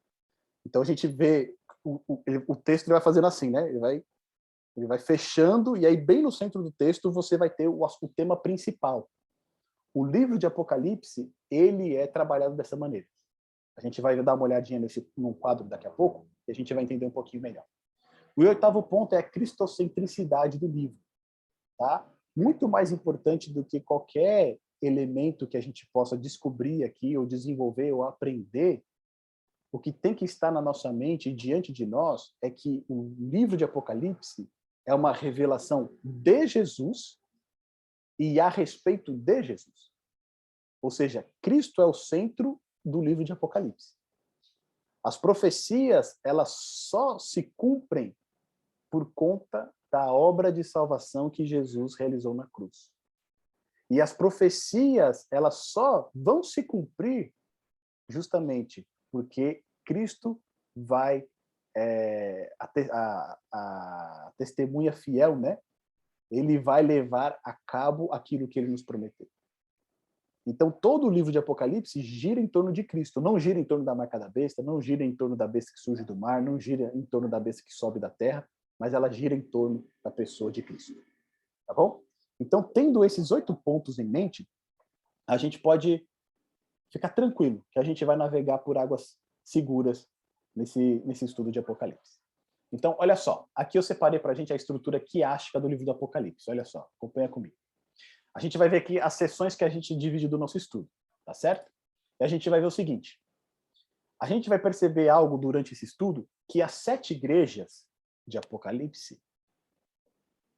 Então a gente vê o texto ele vai fazendo assim, né? Ele vai fechando e aí bem no centro do texto você vai ter o tema principal. O livro de Apocalipse, ele é trabalhado dessa maneira. A gente vai dar uma olhadinha num quadro daqui a pouco e a gente vai entender um pouquinho melhor. O 8º ponto é a cristocentricidade do livro, tá? Muito mais importante do que qualquer elemento que a gente possa descobrir aqui ou desenvolver ou aprender. O que tem que estar na nossa mente e diante de nós é que o livro de Apocalipse é uma revelação de Jesus e a respeito de Jesus. Ou seja, Cristo é o centro do livro de Apocalipse. As profecias, elas só se cumprem por conta da obra de salvação que Jesus realizou na cruz. E as profecias, elas só vão se cumprir justamente porque Cristo vai, a testemunha fiel, né? Ele vai levar a cabo aquilo que ele nos prometeu. Então, todo o livro de Apocalipse gira em torno de Cristo. Não gira em torno da marca da besta, não gira em torno da besta que surge do mar, não gira em torno da besta que sobe da terra, mas ela gira em torno da pessoa de Cristo. Tá bom? Então, tendo esses 8 pontos em mente, a gente pode ficar tranquilo que a gente vai navegar por águas seguras nesse estudo de Apocalipse. Então, olha só. Aqui eu separei para a gente a estrutura quiástica do livro do Apocalipse. Olha só, acompanha comigo. A gente vai ver aqui as seções que a gente divide do nosso estudo, tá certo? E a gente vai ver o seguinte. A gente vai perceber algo durante esse estudo, que as 7 igrejas de Apocalipse,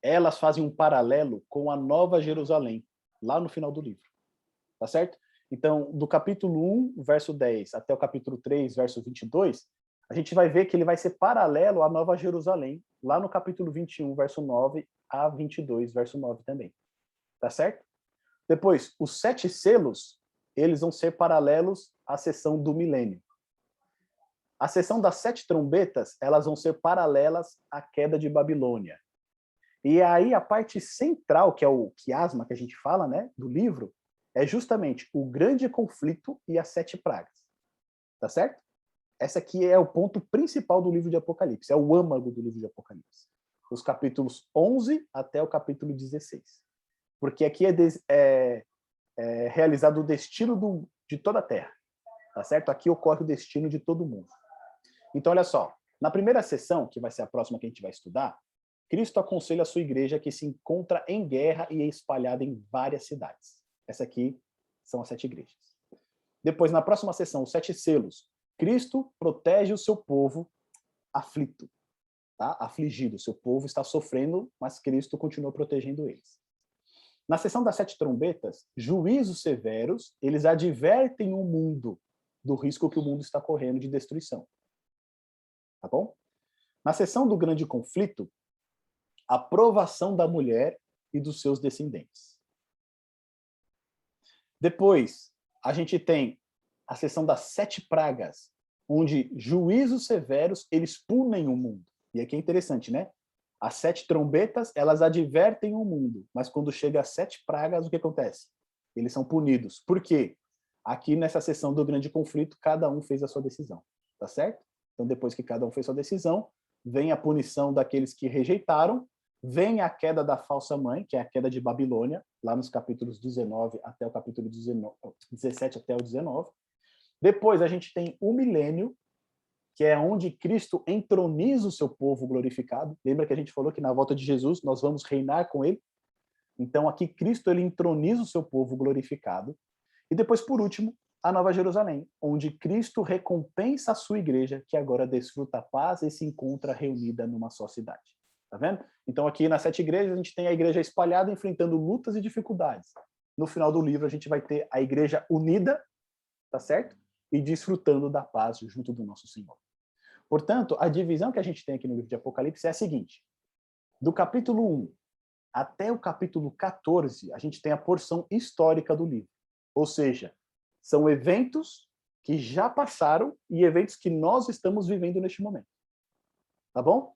elas fazem um paralelo com a Nova Jerusalém, lá no final do livro. Tá certo? Então, do capítulo 1, verso 10, até o capítulo 3, verso 22, a gente vai ver que ele vai ser paralelo à Nova Jerusalém, lá no capítulo 21, verso 9, a 22, verso 9 também. Tá certo? Depois, os 7 selos, eles vão ser paralelos à sessão do milênio. A sessão das 7 trombetas, elas vão ser paralelas à queda de Babilônia. E aí a parte central, que é o quiasma que a gente fala, né, do livro, é justamente o grande conflito e as 7 pragas. Tá certo? Essa aqui é o ponto principal do livro de Apocalipse, é o âmago do livro de Apocalipse. Os capítulos 11 até o capítulo 16. Porque aqui é realizado o destino de toda a Terra. Tá certo? Aqui ocorre o destino de todo mundo. Então, olha só. Na primeira sessão, que vai ser a próxima que a gente vai estudar, Cristo aconselha a sua igreja que se encontra em guerra e é espalhada em várias cidades. Essa aqui são as 7 igrejas. Depois, na próxima sessão, os 7 selos. Cristo protege o seu povo aflito, tá? Afligido. O seu povo está sofrendo, mas Cristo continua protegendo eles. Na sessão das 7 trombetas, juízos severos, eles advertem o mundo do risco que o mundo está correndo de destruição. Tá bom? Na sessão do grande conflito, a provação da mulher e dos seus descendentes. Depois, a gente tem a sessão das 7 pragas, onde juízos severos, eles punem o mundo. E aqui é interessante, né? As 7 trombetas, elas advertem o mundo, mas quando chega às 7 pragas, o que acontece? Eles são punidos. Por quê? Aqui nessa sessão do grande conflito, cada um fez a sua decisão, tá certo? Então, depois que cada um fez sua decisão, vem a punição daqueles que rejeitaram, vem a queda da falsa mãe, que é a queda de Babilônia, lá nos capítulos 19 até o capítulo 17 até o 19. Depois a gente tem o milênio, que é onde Cristo entroniza o seu povo glorificado. Lembra que a gente falou que na volta de Jesus nós vamos reinar com ele? Então aqui Cristo ele entroniza o seu povo glorificado. E depois, por último, a Nova Jerusalém, onde Cristo recompensa a sua igreja, que agora desfruta a paz e se encontra reunida numa só cidade. Tá vendo? Então aqui nas 7 igrejas a gente tem a igreja espalhada enfrentando lutas e dificuldades. No final do livro a gente vai ter a igreja unida, tá certo? E desfrutando da paz junto do nosso Senhor. Portanto, a divisão que a gente tem aqui no livro de Apocalipse é a seguinte: do capítulo 1 até o capítulo 14, a gente tem a porção histórica do livro. Ou seja, são eventos que já passaram e eventos que nós estamos vivendo neste momento. Tá bom?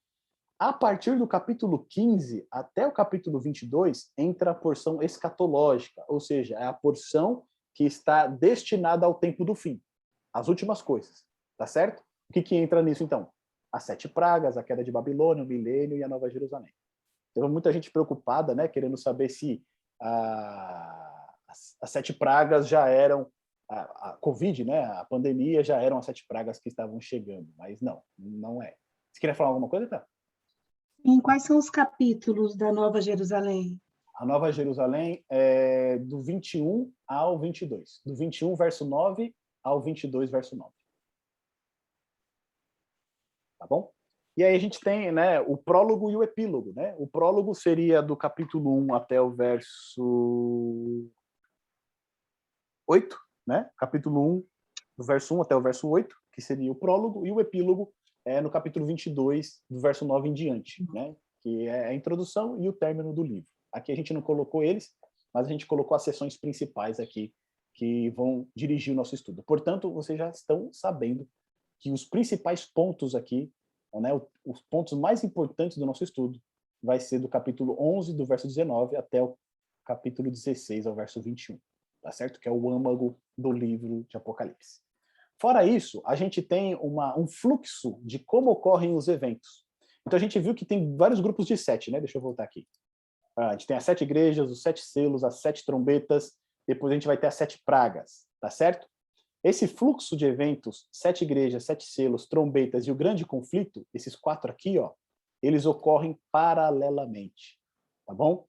A partir do capítulo 15 até o capítulo 22, entra a porção escatológica, ou seja, é a porção que está destinada ao tempo do fim, as últimas coisas, tá certo? O que entra nisso, então? As 7 pragas, a queda de Babilônia, o milênio e a Nova Jerusalém. Teve muita gente preocupada, né, querendo saber se as 7 pragas já eram, a Covid, né, a pandemia já eram as 7 pragas que estavam chegando, mas não é. Você queria falar alguma coisa, tá? Em quais são os capítulos da Nova Jerusalém? A Nova Jerusalém é do 21 ao 22. Do 21, verso 9, ao 22, verso 9. Tá bom? E aí a gente tem, né, o prólogo e o epílogo. Né? O prólogo seria do capítulo 1 até o verso 8. Né? Capítulo 1, do verso 1 até o verso 8, que seria o prólogo. E o epílogo é no capítulo 22, do verso 9 em diante. Né? Que é a introdução e o término do livro. Aqui a gente não colocou eles, mas a gente colocou as seções principais aqui que vão dirigir o nosso estudo. Portanto, vocês já estão sabendo que os principais pontos aqui, né, os pontos mais importantes do nosso estudo, vai ser do capítulo 11, do verso 19, até o capítulo 16, ao verso 21. Tá certo? Que é o âmago do livro de Apocalipse. Fora isso, a gente tem um fluxo de como ocorrem os eventos. Então a gente viu que tem vários grupos de 7, né? Deixa eu voltar aqui. A gente tem as 7 igrejas, os 7 selos, as 7 trombetas, depois a gente vai ter as 7 pragas, tá certo? Esse fluxo de eventos, 7 igrejas, 7 selos, trombetas e o grande conflito, esses 4 aqui, ó, eles ocorrem paralelamente, tá bom?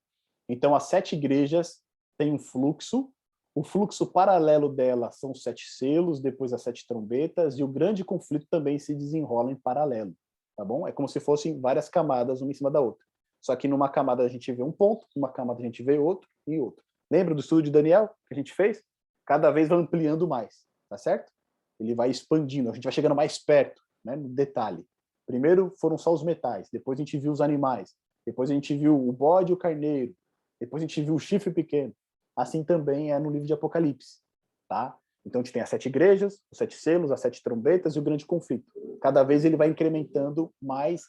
Então as 7 igrejas têm um fluxo, o fluxo paralelo dela são os 7 selos, depois as 7 trombetas, e o grande conflito também se desenrola em paralelo, tá bom? É como se fossem várias camadas, uma em cima da outra. Só que numa camada a gente vê um ponto, numa camada a gente vê outro e outro. Lembra do estudo de Daniel que a gente fez? Cada vez vai ampliando mais, tá certo? Ele vai expandindo, a gente vai chegando mais perto, né, no detalhe. Primeiro foram só os metais, depois a gente viu os animais, depois a gente viu o bode e o carneiro, depois a gente viu o chifre pequeno. Assim também é no livro de Apocalipse, tá? Então a gente tem as 7 igrejas, os 7 selos, as 7 trombetas e o grande conflito. Cada vez ele vai incrementando mais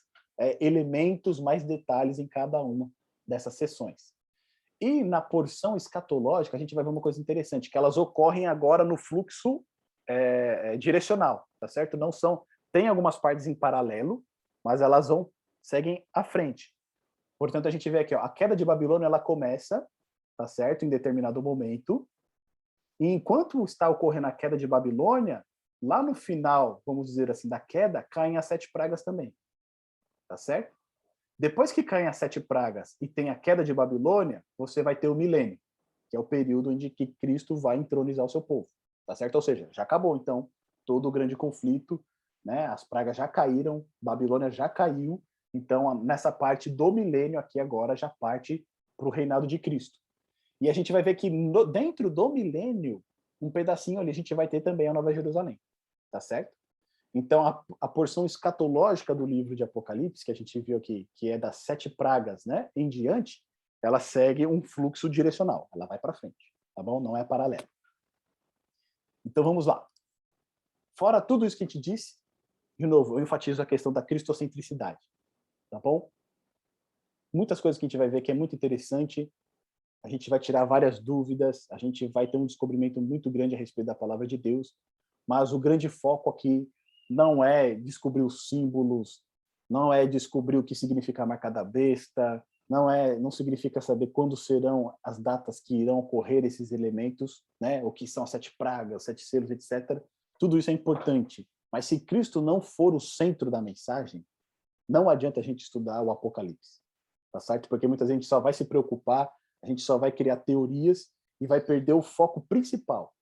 elementos, mais detalhes em cada uma dessas sessões. E na porção escatológica, a gente vai ver uma coisa interessante, que elas ocorrem agora no fluxo direcional, tá certo? Não são, tem algumas partes em paralelo, mas elas seguem à frente. Portanto, a gente vê aqui, ó, a queda de Babilônia, ela começa, tá certo? Em determinado momento, e enquanto está ocorrendo a queda de Babilônia, lá no final, vamos dizer assim, da queda, caem as 7 pragas também. Tá certo? Depois que caem as 7 pragas e tem a queda de Babilônia, você vai ter o milênio, que é o período em que Cristo vai entronizar o seu povo. Tá certo? Ou seja, já acabou, então, todo o grande conflito, né? As pragas já caíram, Babilônia já caiu, então, nessa parte do milênio aqui agora, já parte para o reinado de Cristo. E a gente vai ver que dentro do milênio, um pedacinho ali, a gente vai ter também a Nova Jerusalém. Tá certo? Então, a porção escatológica do livro de Apocalipse, que a gente viu aqui, que é das 7 pragas, né, em diante, ela segue um fluxo direcional, ela vai para frente, tá bom? Não é paralelo. Então, vamos lá. Fora tudo isso que a gente disse, de novo, eu enfatizo a questão da cristocentricidade, tá bom? Muitas coisas que a gente vai ver que é muito interessante, a gente vai tirar várias dúvidas, a gente vai ter um descobrimento muito grande a respeito da palavra de Deus, mas o grande foco aqui não é descobrir os símbolos, não é descobrir o que significa a marca da besta, não significa saber quando serão as datas que irão ocorrer esses elementos, né? O que são as 7 pragas, os 7 selos, etc. Tudo isso é importante. Mas se Cristo não for o centro da mensagem, não adianta a gente estudar o Apocalipse, tá certo? Porque muita gente só vai se preocupar, a gente só vai criar teorias e vai perder o foco principal,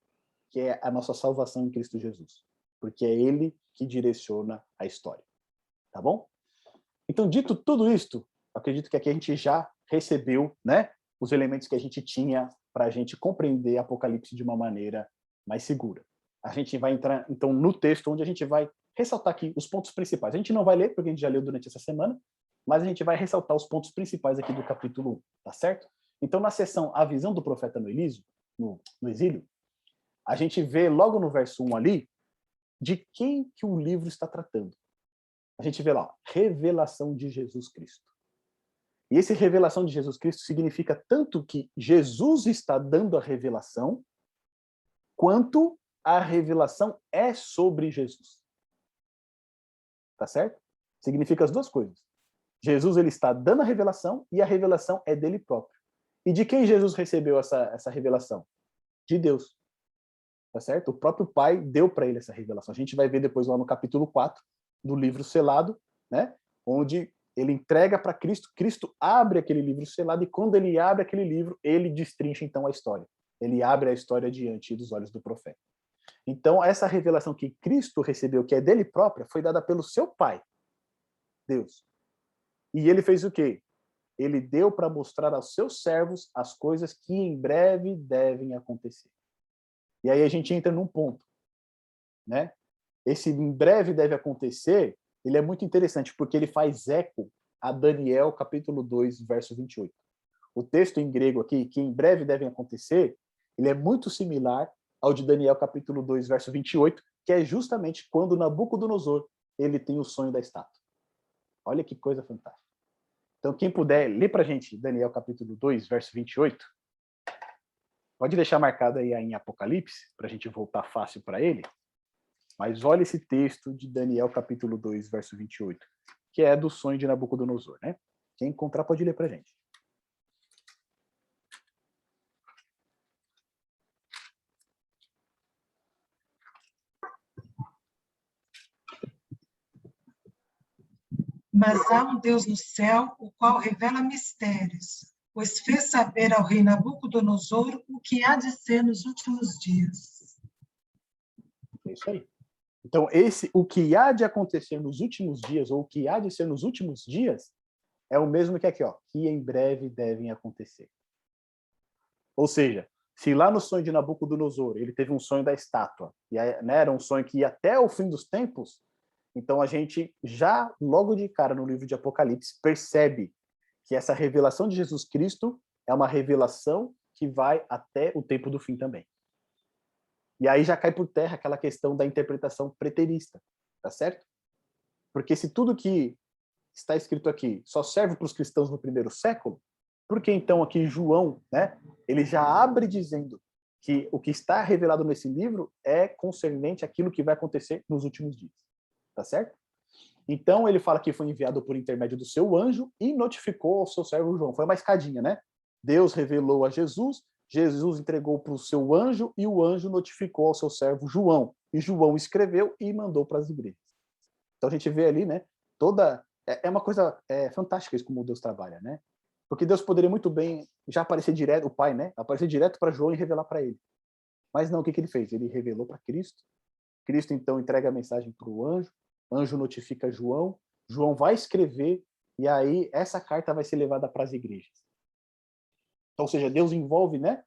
que é a nossa salvação em Cristo Jesus, porque é Ele que direciona a história, tá bom? Então, dito tudo isto, acredito que aqui a gente já recebeu, né, os elementos que a gente tinha para a gente compreender Apocalipse de uma maneira mais segura. A gente vai entrar, então, no texto, onde a gente vai ressaltar aqui os pontos principais. A gente não vai ler, porque a gente já leu durante essa semana, mas a gente vai ressaltar os pontos principais aqui do capítulo 1, tá certo? Então, na seção A Visão do Profeta no Exílio, a gente vê logo no verso 1 ali, de quem que o livro está tratando. A gente vê lá, revelação de Jesus Cristo. E essa revelação de Jesus Cristo significa tanto que Jesus está dando a revelação, quanto a revelação é sobre Jesus. Tá certo? Significa as duas coisas. Jesus ele está dando a revelação e a revelação é dele próprio. E de quem Jesus recebeu essa revelação? De Deus. Tá certo? O próprio Pai deu para ele essa revelação. A gente vai ver depois lá no capítulo 4 do livro selado, né? Onde ele entrega para Cristo, Cristo abre aquele livro selado e quando ele abre aquele livro, ele destrincha então a história. Ele abre a história diante dos olhos do profeta. Então, essa revelação que Cristo recebeu, que é dele própria, foi dada pelo seu Pai, Deus. E ele fez o quê? Ele deu para mostrar aos seus servos as coisas que em breve devem acontecer. E aí a gente entra num ponto, né? Esse em breve deve acontecer, ele é muito interessante, porque ele faz eco a Daniel, capítulo 2, verso 28. O texto em grego aqui, que em breve devem acontecer, ele é muito similar ao de Daniel, capítulo 2, verso 28, que é justamente quando Nabucodonosor ele tem o sonho da estátua. Olha que coisa fantástica. Então, quem puder, lê para a gente Daniel, capítulo 2, verso 28. Pode deixar marcado aí em Apocalipse, para a gente voltar fácil para ele. Mas olha esse texto de Daniel, capítulo 2, verso 28, que é do sonho de Nabucodonosor, né? Quem encontrar pode ler para a gente. Mas há um Deus no céu, o qual revela mistérios, pois fez saber ao rei Nabucodonosor o que há de ser nos últimos dias. É isso aí. Então, o que há de acontecer nos últimos dias, ou o que há de ser nos últimos dias, é o mesmo que aqui, ó, que em breve devem acontecer. Ou seja, se lá no sonho de Nabucodonosor ele teve um sonho da estátua, e né, era um sonho que ia até o fim dos tempos, então a gente já, logo de cara no livro de Apocalipse, percebe que essa revelação de Jesus Cristo é uma revelação que vai até o tempo do fim também. E aí já cai por terra aquela questão da interpretação preterista, tá certo? Porque se tudo que está escrito aqui só serve para os cristãos no primeiro século, por que então aqui João, né, ele já abre dizendo que o que está revelado nesse livro é concernente àquilo que vai acontecer nos últimos dias, tá certo? Então ele fala que foi enviado por intermédio do seu anjo e notificou ao seu servo João. Foi uma escadinha, né? Deus revelou a Jesus, Jesus entregou para o seu anjo e o anjo notificou ao seu servo João. E João escreveu e mandou para as igrejas. Então a gente vê ali, né? É uma coisa fantástica isso como Deus trabalha, né? Porque Deus poderia muito bem já aparecer direto, o Pai, né? Aparecer direto para João e revelar para ele. Mas não, o que ele fez? Ele revelou para Cristo. Cristo então entrega a mensagem para o anjo notifica João, João vai escrever e aí essa carta vai ser levada para as igrejas. Então, ou seja, Deus envolve, né,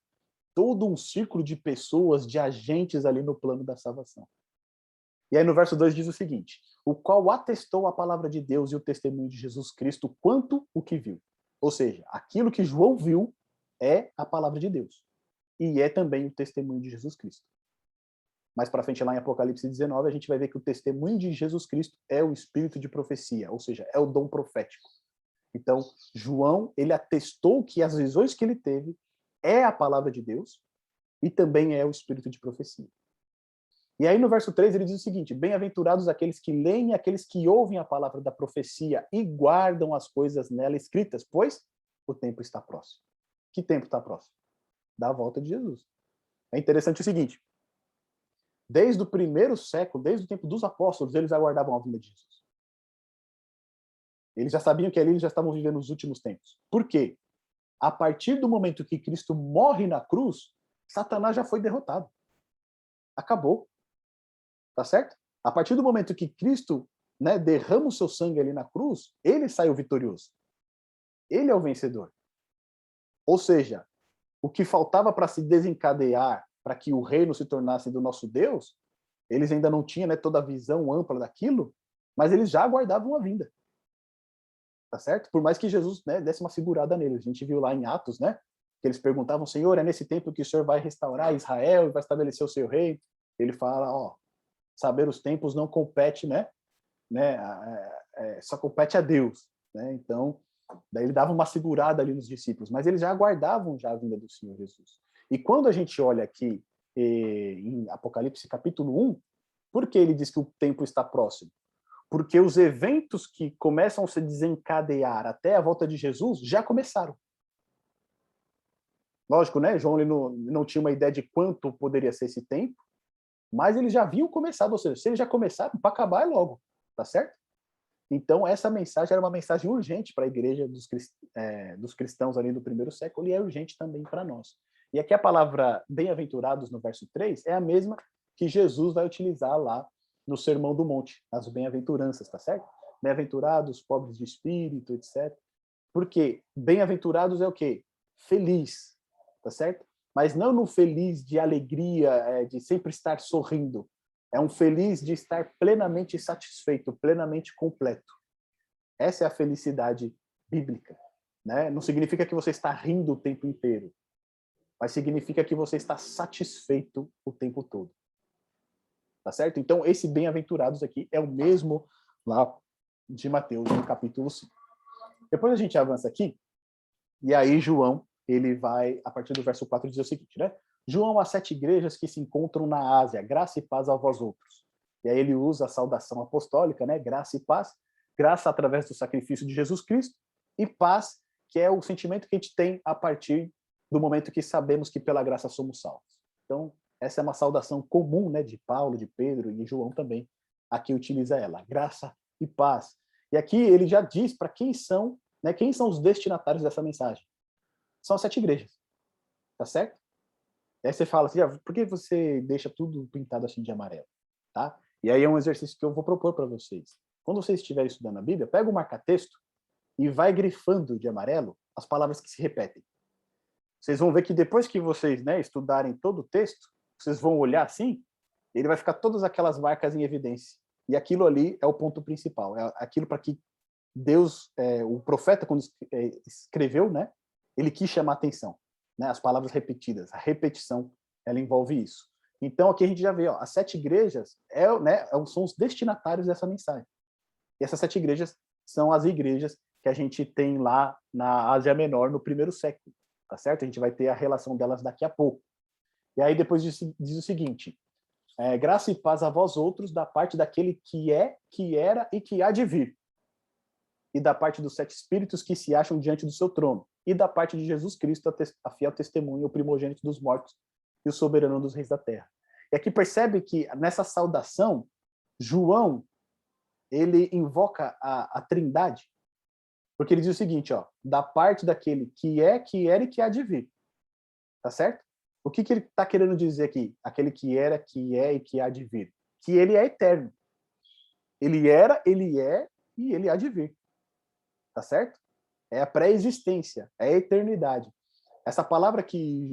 todo um círculo de pessoas, de agentes ali no plano da salvação. E aí no verso 2 diz o seguinte: o qual atestou a palavra de Deus e o testemunho de Jesus Cristo quanto o que viu. Ou seja, aquilo que João viu é a palavra de Deus. E é também o testemunho de Jesus Cristo. Mais para frente, lá em Apocalipse 19, a gente vai ver que o testemunho de Jesus Cristo é o espírito de profecia, ou seja, é o dom profético. Então, João, ele atestou que as visões que ele teve é a palavra de Deus e também é o espírito de profecia. E aí no verso 3 ele diz o seguinte: bem-aventurados aqueles que leem e aqueles que ouvem a palavra da profecia e guardam as coisas nela escritas, pois o tempo está próximo. Que tempo está próximo? Da volta de Jesus. É interessante o seguinte: desde o primeiro século, desde o tempo dos apóstolos, eles aguardavam a vinda de Jesus. Eles já sabiam que ali eles já estavam vivendo os últimos tempos. Por quê? A partir do momento que Cristo morre na cruz, Satanás já foi derrotado. Acabou. Tá certo? A partir do momento que Cristo, né, derrama o seu sangue ali na cruz, ele saiu vitorioso. Ele é o vencedor. Ou seja, o que faltava para se desencadear, para que o reino se tornasse do nosso Deus, eles ainda não tinham, né, toda a visão ampla daquilo, mas eles já aguardavam a vinda. Tá certo? Por mais que Jesus, né, desse uma segurada neles. A gente viu lá em Atos, né, que eles perguntavam: Senhor, é nesse tempo que o Senhor vai restaurar Israel e vai estabelecer o seu reino? Ele fala: ó, saber os tempos não compete, só compete a Deus, né? Então, daí ele dava uma segurada ali nos discípulos, mas eles já aguardavam já a vinda do Senhor Jesus. E quando a gente olha aqui em Apocalipse capítulo 1, por que ele diz que o tempo está próximo? Porque os eventos que começam a se desencadear até a volta de Jesus já começaram. Lógico, né? João ele não tinha uma ideia de quanto poderia ser esse tempo, mas eles já haviam começado, ou seja, se eles já começaram, para acabar é logo, tá certo? Então, essa mensagem era uma mensagem urgente para a igreja dos cristãos ali do primeiro século, e é urgente também para nós. E aqui a palavra bem-aventurados, no verso 3, é a mesma que Jesus vai utilizar lá no Sermão do Monte, as bem-aventuranças, tá certo? Bem-aventurados, pobres de espírito, etc. Porque bem-aventurados é o quê? Feliz, tá certo? Mas não no feliz de alegria, de sempre estar sorrindo. É um feliz de estar plenamente satisfeito, plenamente completo. Essa é a felicidade bíblica, né? Não significa que você está rindo o tempo inteiro, mas significa que você está satisfeito o tempo todo. Tá certo? Então, esse bem-aventurados aqui é o mesmo lá de Mateus, no capítulo 5. Depois a gente avança aqui, e aí João, ele vai, a partir do verso 4, dizer o seguinte, né? João, as 7 igrejas que se encontram na Ásia, graça e paz a vós outros. E aí ele usa a saudação apostólica, né? Graça e paz. Graça através do sacrifício de Jesus Cristo, e paz, que é o sentimento que a gente tem a partir do momento que sabemos que pela graça somos salvos. Então, essa é uma saudação comum, né, de Paulo, de Pedro e João também. Aqui utiliza ela, graça e paz. E aqui ele já diz para quem são os destinatários dessa mensagem. São as 7 igrejas, tá certo? E aí você fala assim, por que você deixa tudo pintado assim de amarelo? Tá? E aí é um exercício que eu vou propor para vocês. Quando vocês estiverem estudando a Bíblia, pega o marca-texto e vai grifando de amarelo as palavras que se repetem. Vocês vão ver que depois que vocês, né, estudarem todo o texto, vocês vão olhar assim, ele vai ficar todas aquelas marcas em evidência. E aquilo ali é o ponto principal, é aquilo para que Deus, o profeta, quando escreveu, né, ele quis chamar a atenção, né, as palavras repetidas, a repetição, ela envolve isso. Então, aqui a gente já vê, as 7 igrejas são os destinatários dessa mensagem. E essas 7 igrejas são as igrejas que a gente tem lá na Ásia Menor, no primeiro século, tá certo? A gente vai ter a relação delas daqui a pouco. E aí depois diz o seguinte, graça e paz a vós outros, da parte daquele que é, que era e que há de vir, e da parte dos 7 espíritos que se acham diante do seu trono, e da parte de Jesus Cristo, a fiel testemunha, o primogênito dos mortos e o soberano dos reis da terra. E aqui percebe que nessa saudação, João, ele invoca a Trindade, porque ele diz o seguinte, da parte daquele que é, que era e que há de vir. Tá certo? O que ele está querendo dizer aqui? Aquele que era, que é e que há de vir. Que ele é eterno. Ele era, ele é e ele há de vir. Tá certo? É a pré-existência, é a eternidade.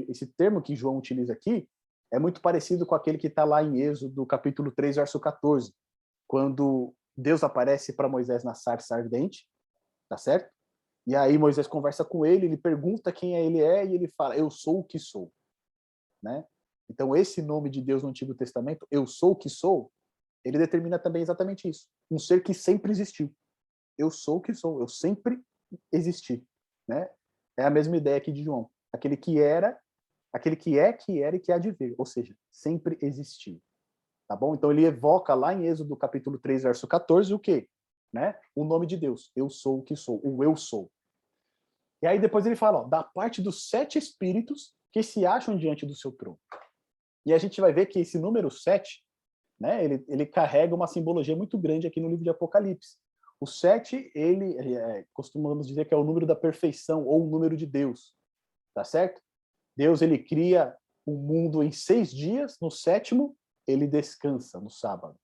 Esse termo que João utiliza aqui, é muito parecido com aquele que está lá em Êxodo, capítulo 3, verso 14, quando Deus aparece para Moisés na sarça ardente, tá certo? E aí Moisés conversa com ele pergunta quem ele é, e ele fala, eu sou o que sou. Né? Então, esse nome de Deus no Antigo Testamento, eu sou o que sou, ele determina também exatamente isso. Um ser que sempre existiu. Eu sou o que sou, eu sempre existi. Né? É a mesma ideia aqui de João. Aquele que era, aquele que é, que era e que há de vir. Ou seja, sempre existiu. Tá bom? Então ele evoca lá em Êxodo capítulo 3, verso 14, o quê? Né? O nome de Deus. Eu sou o que sou, o eu sou. E aí depois ele fala, ó, da parte dos 7 espíritos que se acham diante do seu trono. E a gente vai ver que esse número 7, né, ele carrega uma simbologia muito grande aqui no livro de Apocalipse. O 7, costumamos dizer que é o número da perfeição, ou o número de Deus. Tá certo? Deus, ele cria o mundo em 6 dias, no 7º, ele descansa, no sábado.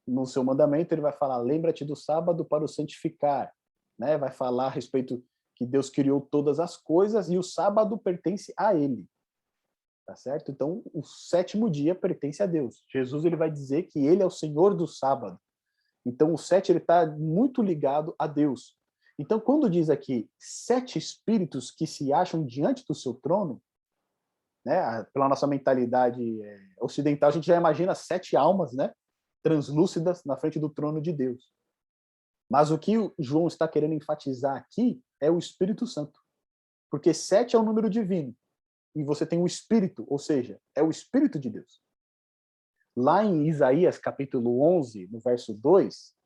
No seu mandamento, ele vai falar, lembra-te do sábado para o santificar. Né? Vai falar a respeito que Deus criou todas as coisas e o sábado pertence a ele. Tá certo? Então, o 7º dia pertence a Deus. Jesus, ele vai dizer que ele é o Senhor do sábado. Então, o 7, ele está muito ligado a Deus. Então, quando diz aqui 7 espíritos que se acham diante do seu trono, né, pela nossa mentalidade ocidental, a gente já imagina 7 almas, né, translúcidas na frente do trono de Deus. Mas o que o João está querendo enfatizar aqui é o Espírito Santo. Porque 7 é o número divino. E você tem o Espírito, ou seja, é o Espírito de Deus. Lá em Isaías, capítulo 11, no verso 2,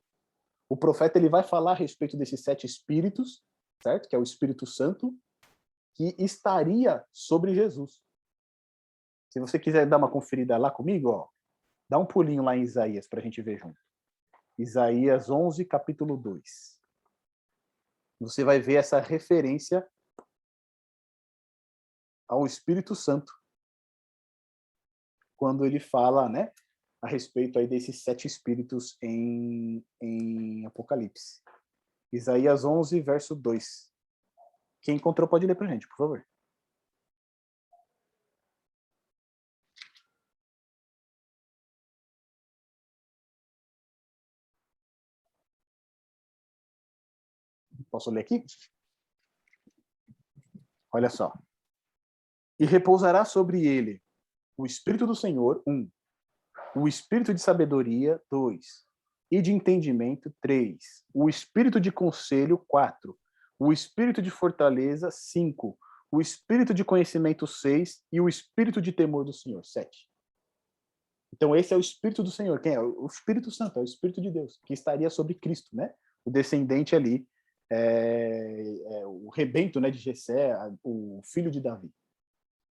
o profeta ele vai falar a respeito desses 7 espíritos, certo? Que é o Espírito Santo, que estaria sobre Jesus. Se você quiser dar uma conferida lá comigo, ó, dá um pulinho lá em Isaías para a gente ver junto. Isaías 11, capítulo 2. Você vai ver essa referência ao Espírito Santo quando ele fala, né, a respeito aí desses 7 espíritos em Apocalipse. Isaías 11, verso 2. Quem encontrou pode ler para a gente, por favor. Posso ler aqui? Olha só. E repousará sobre ele o Espírito do Senhor, 1. O Espírito de sabedoria, 2. E de entendimento, 3. O Espírito de conselho, 4. O Espírito de fortaleza, 5. O Espírito de conhecimento, 6. E o Espírito de temor do Senhor, 7. Então esse é o Espírito do Senhor. Quem é? O Espírito Santo, é o Espírito de Deus, que estaria sobre Cristo, né? O descendente ali, o rebento, né, de Jessé, o filho de Davi.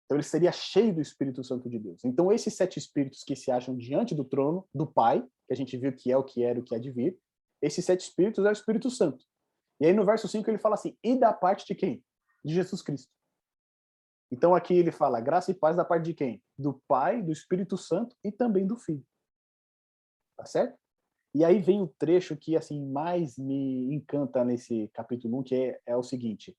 Então ele seria cheio do Espírito Santo de Deus. Então esses 7 espíritos que se acham diante do trono do Pai, que a gente viu que é o que era, o que há de vir, esses 7 espíritos é o Espírito Santo. E aí no verso 5 ele fala assim, e da parte de quem? De Jesus Cristo. Então aqui ele fala, graça e paz da parte de quem? Do Pai, do Espírito Santo e também do Filho. Tá certo? E aí vem o trecho que assim mais me encanta nesse capítulo 1, que é o seguinte,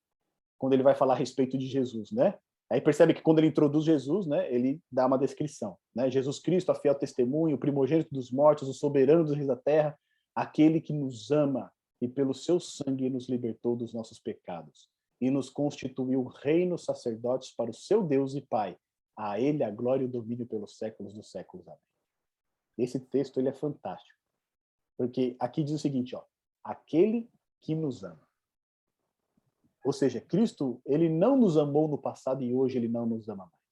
quando ele vai falar a respeito de Jesus, né? Aí percebe que quando ele introduz Jesus, né, ele dá uma descrição, né? Jesus Cristo, a fiel testemunha, o primogênito dos mortos, o soberano dos reis da terra, aquele que nos ama e pelo seu sangue nos libertou dos nossos pecados e nos constituiu reinos sacerdotes para o seu Deus e Pai. A ele a glória e o domínio pelos séculos dos séculos. Amém. Esse texto ele é fantástico, porque aqui diz o seguinte, ó, aquele que nos ama. Ou seja, Cristo, ele não nos amou no passado e hoje ele não nos ama mais.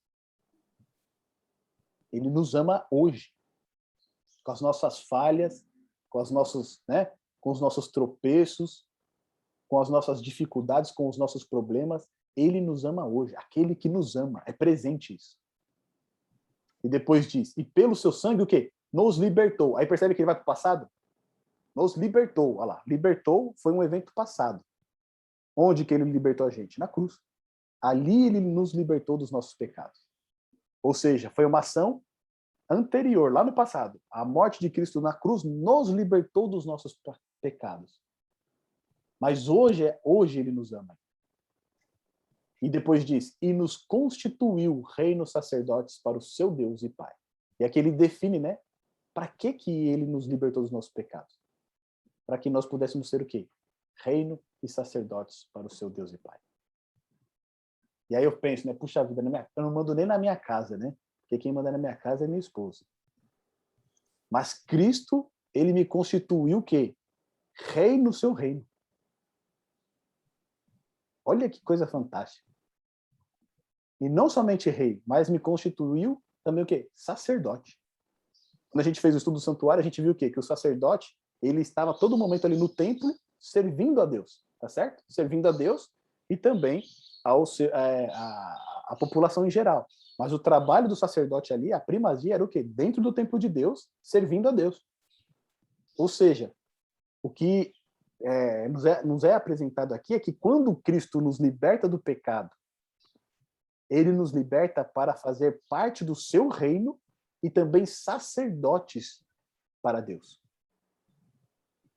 Ele nos ama hoje, com as nossas falhas, com os nossos, né, com os nossos tropeços, com as nossas dificuldades, com os nossos problemas. Ele nos ama hoje, aquele que nos ama, é presente isso. E depois diz, e pelo seu sangue o quê? Nos libertou. Aí percebe que ele vai para o passado? Nos libertou, olha lá, libertou foi um evento passado. Onde que ele libertou a gente? Na cruz. Ali ele nos libertou dos nossos pecados. Ou seja, foi uma ação anterior, lá no passado. A morte de Cristo na cruz nos libertou dos nossos pecados. Mas hoje ele nos ama. E depois diz, e nos constituiu reinos sacerdotes para o seu Deus e Pai. E aqui ele define, né? Para que ele nos libertou dos nossos pecados? Para que nós pudéssemos ser o quê? Reino e sacerdotes para o seu Deus e Pai. E aí eu penso, né? Puxa vida, eu não mando nem na minha casa, né? Porque quem manda na minha casa é minha esposa. Mas Cristo, ele me constituiu o quê? Rei no seu reino. Olha que coisa fantástica. E não somente rei, mas me constituiu também o quê? Sacerdote. Quando a gente fez o estudo do santuário, a gente viu o quê? Que o sacerdote, ele estava a todo momento ali no templo, servindo a Deus, tá certo? Servindo a Deus e também a população em geral. Mas o trabalho do sacerdote ali, a primazia era o quê? Dentro do templo de Deus, servindo a Deus. Ou seja, o que nos é apresentado aqui é que quando Cristo nos liberta do pecado, ele nos liberta para fazer parte do seu reino e também sacerdotes para Deus.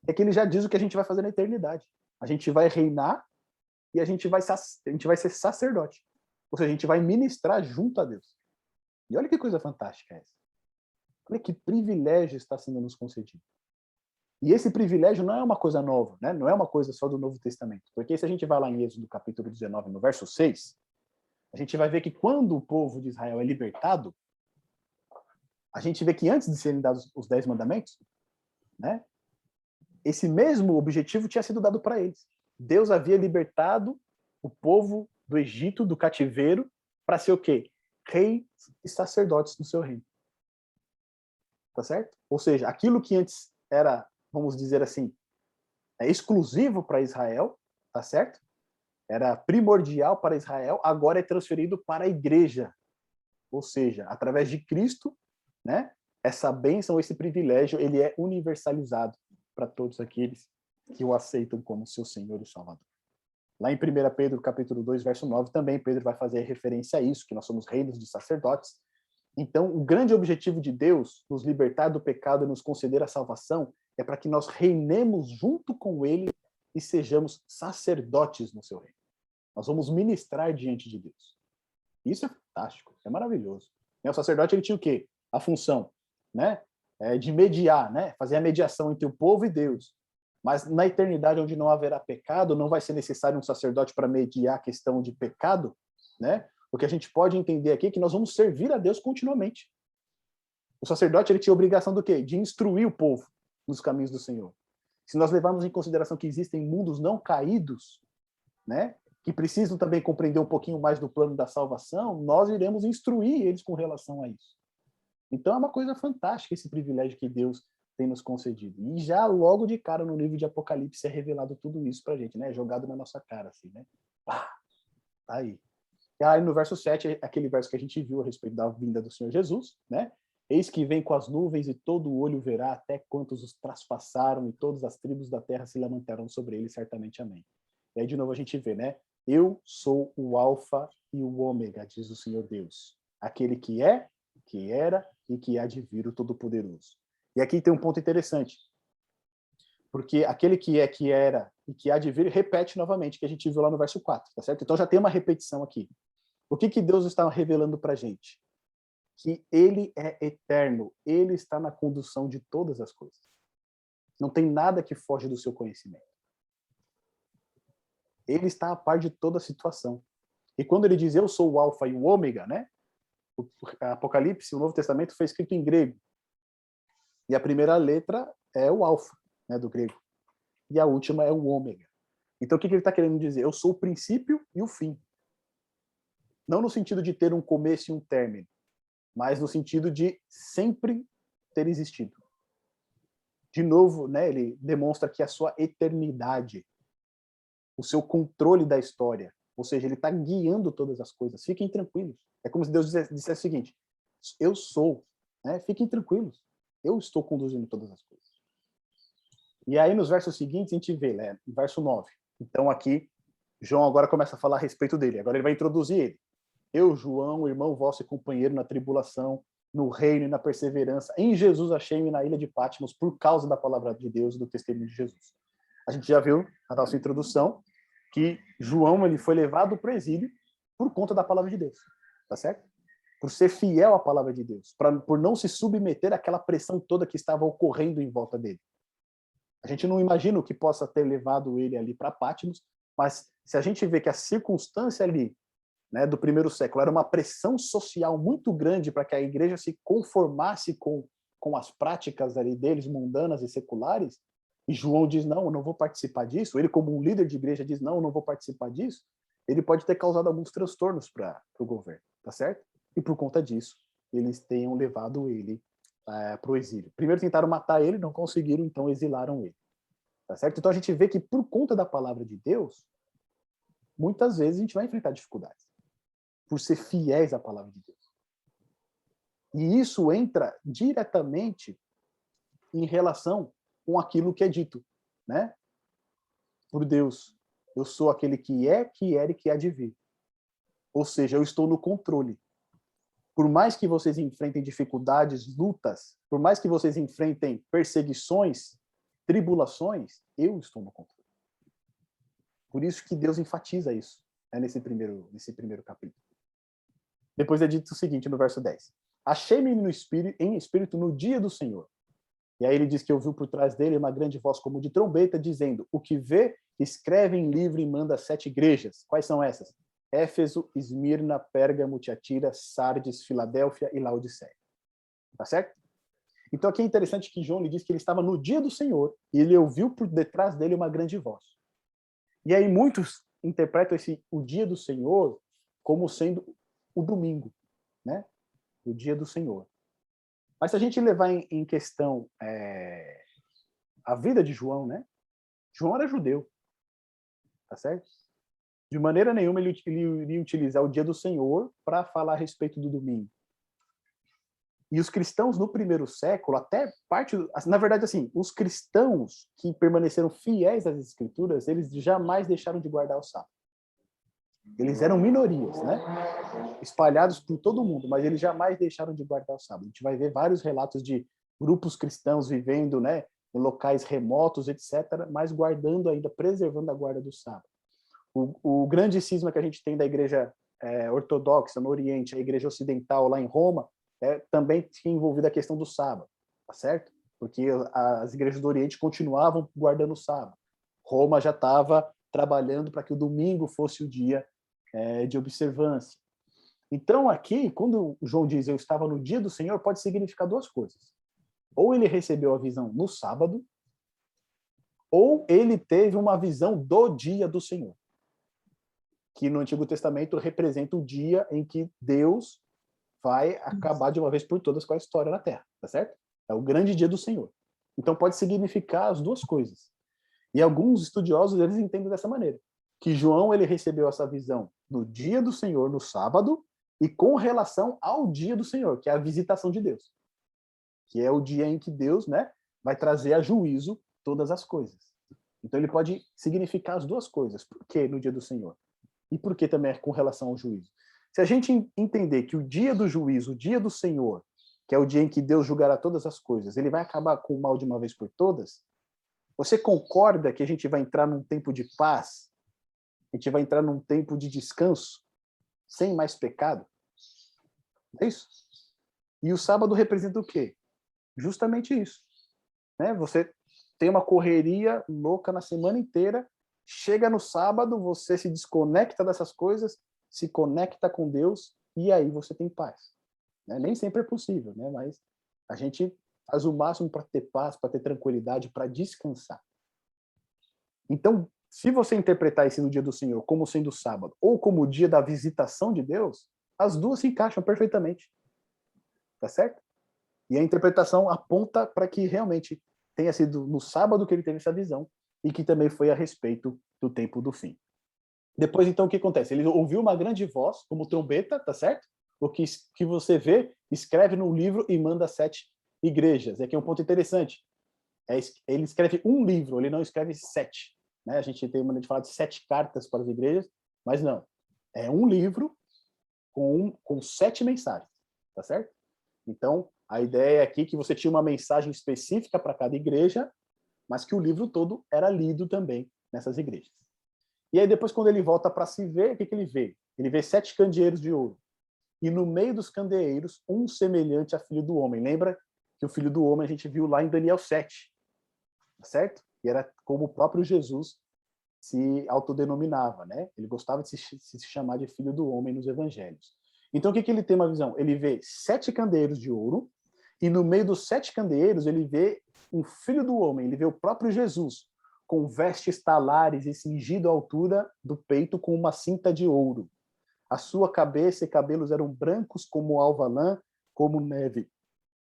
É que ele já diz o que a gente vai fazer na eternidade. A gente vai reinar e a gente vai ser sacerdote. Ou seja, a gente vai ministrar junto a Deus. E olha que coisa fantástica essa. Olha que privilégio está sendo nos concedido. E esse privilégio não é uma coisa nova, né? Não é uma coisa só do Novo Testamento. Porque se a gente vai lá em Êxodo capítulo 19, no verso 6, a gente vai ver que quando o povo de Israel é libertado, a gente vê que antes de serem dados os 10 mandamentos, né? Esse mesmo objetivo tinha sido dado para eles. Deus havia libertado o povo do Egito, do cativeiro, para ser o quê? Reis e sacerdotes do seu reino. Tá certo? Ou seja, aquilo que antes era, vamos dizer assim, exclusivo para Israel, tá certo? Era primordial para Israel, agora é transferido para a igreja. Ou seja, através de Cristo, né? Essa bênção, esse privilégio, ele é universalizado para todos aqueles que o aceitam como seu Senhor e Salvador. Lá em 1 Pedro, capítulo 2, verso 9, também Pedro vai fazer referência a isso, que nós somos reinos de sacerdotes. Então, o grande objetivo de Deus, nos libertar do pecado e nos conceder a salvação, é para que nós reinemos junto com ele e sejamos sacerdotes no seu reino. Nós vamos ministrar diante de Deus. Isso é fantástico, é maravilhoso. O sacerdote, ele tinha o quê? A função, né? De mediar, né? Fazer a mediação entre o povo e Deus. Mas na eternidade, onde não haverá pecado, não vai ser necessário um sacerdote para mediar a questão de pecado, né? O que a gente pode entender aqui é que nós vamos servir a Deus continuamente. O sacerdote, ele tinha a obrigação do quê? De instruir o povo nos caminhos do Senhor. Se nós levarmos em consideração que existem mundos não caídos, né? Que precisam também compreender um pouquinho mais do plano da salvação, nós iremos instruir eles com relação a isso. Então é uma coisa fantástica esse privilégio que Deus tem nos concedido. E já logo de cara no livro de Apocalipse é revelado tudo isso pra gente, né? Jogado na nossa cara, assim, né? Pá! Tá aí. E aí no verso 7, aquele verso que a gente viu a respeito da vinda do Senhor Jesus, né? Eis que vem com as nuvens e todo o olho verá até quantos os traspassaram e todas as tribos da terra se levantarão sobre ele, certamente amém. E aí de novo a gente vê, né? Eu sou o Alfa e o Ômega, diz o Senhor Deus. Aquele que é, que era e que há de vir, o Todo-Poderoso. E aqui tem um ponto interessante. Porque aquele que é, que era e que há de vir, repete novamente, que a gente viu lá no verso 4, tá certo? Então já tem uma repetição aqui. O que Deus está revelando para a gente? Que ele é eterno, ele está na condução de todas as coisas. Não tem nada que foge do seu conhecimento. Ele está a par de toda a situação. E quando ele diz, eu sou o Alfa e o Ômega, né? O Apocalipse, o Novo Testamento, foi escrito em grego. E a primeira letra é o Alfa, né, do grego. E a última é o Ômega. Então, o que ele está querendo dizer? Eu sou o princípio e o fim. Não no sentido de ter um começo e um término, mas no sentido de sempre ter existido. De novo, né, ele demonstra aqui a sua eternidade, o seu controle da história. Ou seja, ele está guiando todas as coisas. Fiquem tranquilos. É como se Deus dissesse o seguinte, eu sou, né? Fiquem tranquilos. Eu estou conduzindo todas as coisas. E aí, nos versos seguintes, a gente vê, né, no verso 9. Então, aqui, João agora começa a falar a respeito dele. Agora ele vai introduzir ele. Eu, João, irmão vosso e companheiro na tribulação, no reino e na perseverança, em Jesus achei-me na ilha de Patmos por causa da palavra de Deus e do testemunho de Jesus. A gente já viu na nossa introdução que João ele foi levado para o exílio por conta da palavra de Deus, tá certo? Por ser fiel à palavra de Deus, por não se submeter àquela pressão toda que estava ocorrendo em volta dele. A gente não imagina o que possa ter levado ele ali para Patmos, mas se a gente vê que a circunstância ali, né, do primeiro século era uma pressão social muito grande para que a igreja se conformasse com as práticas ali deles, mundanas e seculares, e João diz, não, eu não vou participar disso, ele como um líder de igreja diz, não, eu não vou participar disso, ele pode ter causado alguns transtornos para o governo, tá certo? E por conta disso, eles tenham levado ele para o exílio. Primeiro tentaram matar ele, não conseguiram, então exilaram ele. Tá certo? Então a gente vê que por conta da palavra de Deus, muitas vezes a gente vai enfrentar dificuldades por ser fiéis à palavra de Deus. E isso entra diretamente em relação com aquilo que é dito, né? Por Deus, eu sou aquele que é, que era e que há de vir. Ou seja, eu estou no controle. Por mais que vocês enfrentem dificuldades, lutas, por mais que vocês enfrentem perseguições, tribulações, eu estou no controle. Por isso que Deus enfatiza isso, né, nesse primeiro capítulo. Depois é dito o seguinte, no verso 10. Achei-me em espírito no dia do Senhor. E aí ele diz que ouviu por trás dele uma grande voz como de trombeta, dizendo, o que vê, escreve em livro e manda 7 igrejas. Quais são essas? Éfeso, Esmirna, Pérgamo, Tiatira, Sardes, Filadélfia e Laodiceia. Tá certo? Então aqui é interessante que João lhe diz que ele estava no dia do Senhor e ele ouviu por detrás dele uma grande voz. E aí muitos interpretam o dia do Senhor como sendo o domingo, né? O dia do Senhor. Mas se a gente levar em questão a vida de João, né? João era judeu, tá certo? De maneira nenhuma ele iria utilizar o dia do Senhor para falar a respeito do domingo. E os cristãos no primeiro século, até parte, na verdade, assim, os cristãos que permaneceram fiéis às Escrituras, eles jamais deixaram de guardar o sábado. Eles eram minorias, né? Espalhados por todo o mundo, mas eles jamais deixaram de guardar o sábado. A gente vai ver vários relatos de grupos cristãos vivendo, né, em locais remotos, etc., mas guardando ainda, preservando a guarda do sábado. O grande cisma que a gente tem da igreja ortodoxa no Oriente, a igreja ocidental lá em Roma, também tinha envolvido a questão do sábado, tá certo? Porque as igrejas do Oriente continuavam guardando o sábado. Roma já estava trabalhando para que o domingo fosse o dia de observância. Então aqui, quando João diz eu estava no dia do Senhor, pode significar 2 coisas. Ou ele recebeu a visão no sábado, ou ele teve uma visão do dia do Senhor, que no Antigo Testamento representa o dia em que Deus vai acabar de uma vez por todas com a história na Terra, tá certo? É o grande dia do Senhor. Então pode significar as 2 coisas. E alguns estudiosos, eles entendem dessa maneira, que João ele recebeu essa visão no dia do Senhor, no sábado, e com relação ao dia do Senhor, que é a visitação de Deus, que é o dia em que Deus, né, vai trazer a juízo todas as coisas. Então ele pode significar as 2 coisas. Por que no dia do Senhor? E por que também com relação ao juízo? Se a gente entender que o dia do juízo, o dia do Senhor, que é o dia em que Deus julgará todas as coisas, ele vai acabar com o mal de uma vez por todas, você concorda que a gente vai entrar num tempo de paz? A gente vai entrar num tempo de descanso, sem mais pecado? É isso? E o sábado representa o quê? Justamente isso. Né? Você tem uma correria louca na semana inteira, chega no sábado, você se desconecta dessas coisas, se conecta com Deus, e aí você tem paz. Né? Nem sempre é possível, né? Mas a gente faz o máximo para ter paz, para ter tranquilidade, para descansar. Então, se você interpretar esse no dia do Senhor como sendo o sábado, ou como o dia da visitação de Deus, as 2 se encaixam perfeitamente. Tá certo? E a interpretação aponta para que realmente tenha sido no sábado que ele teve essa visão, e que também foi a respeito do tempo do fim. Depois, então, o que acontece? Ele ouviu uma grande voz, como trombeta, tá certo? O que você vê, escreve num livro e manda 7 igrejas. E aqui é um ponto interessante. Ele escreve um livro, ele não escreve 7. Né? A gente tem maneira de falar de 7 cartas para as igrejas, mas não. É um livro com 7 mensagens, tá certo? Então, a ideia aqui é que você tinha uma mensagem específica para cada igreja, mas que o livro todo era lido também nessas igrejas. E aí depois, quando ele volta para se ver, o que ele vê? Ele vê 7 candeeiros de ouro. E no meio dos candeeiros, um semelhante a filho do homem. Lembra que o filho do homem a gente viu lá em Daniel 7, certo? E era como o próprio Jesus se autodenominava, né? Ele gostava de se chamar de filho do homem nos evangelhos. Então, o que ele tem uma visão? Ele vê 7 candeeiros de ouro, e no meio dos 7 candeeiros, ele vê um filho do homem, ele vê o próprio Jesus, com vestes talares e cingido à altura do peito com uma cinta de ouro. A sua cabeça e cabelos eram brancos como alva lã, como neve.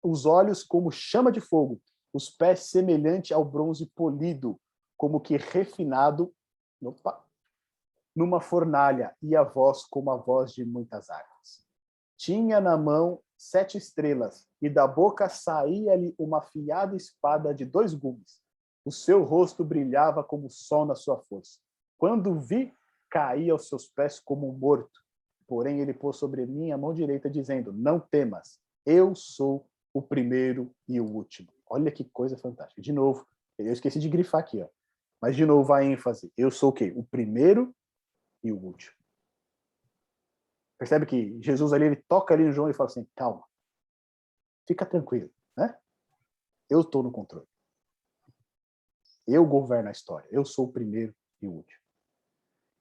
os olhos como chama de fogo, os pés semelhante ao bronze polido, como que refinado, numa fornalha, e a voz como a voz de muitas águas. Tinha na mão 7 estrelas, e da boca saía-lhe uma afiada espada de 2 gumes. O seu rosto brilhava como o sol na sua força. Quando vi, caí aos seus pés como um morto. Porém, ele pôs sobre mim a mão direita, dizendo, não temas, eu sou o primeiro e o último. Olha que coisa fantástica. De novo, eu esqueci de grifar aqui, ó. Mas de novo a ênfase. Eu sou o quê? O primeiro e o último. Percebe que Jesus ali, ele toca ali no João e fala assim, calma, fica tranquilo, né? Eu estou no controle. Eu governo a história. Eu sou o primeiro e o último.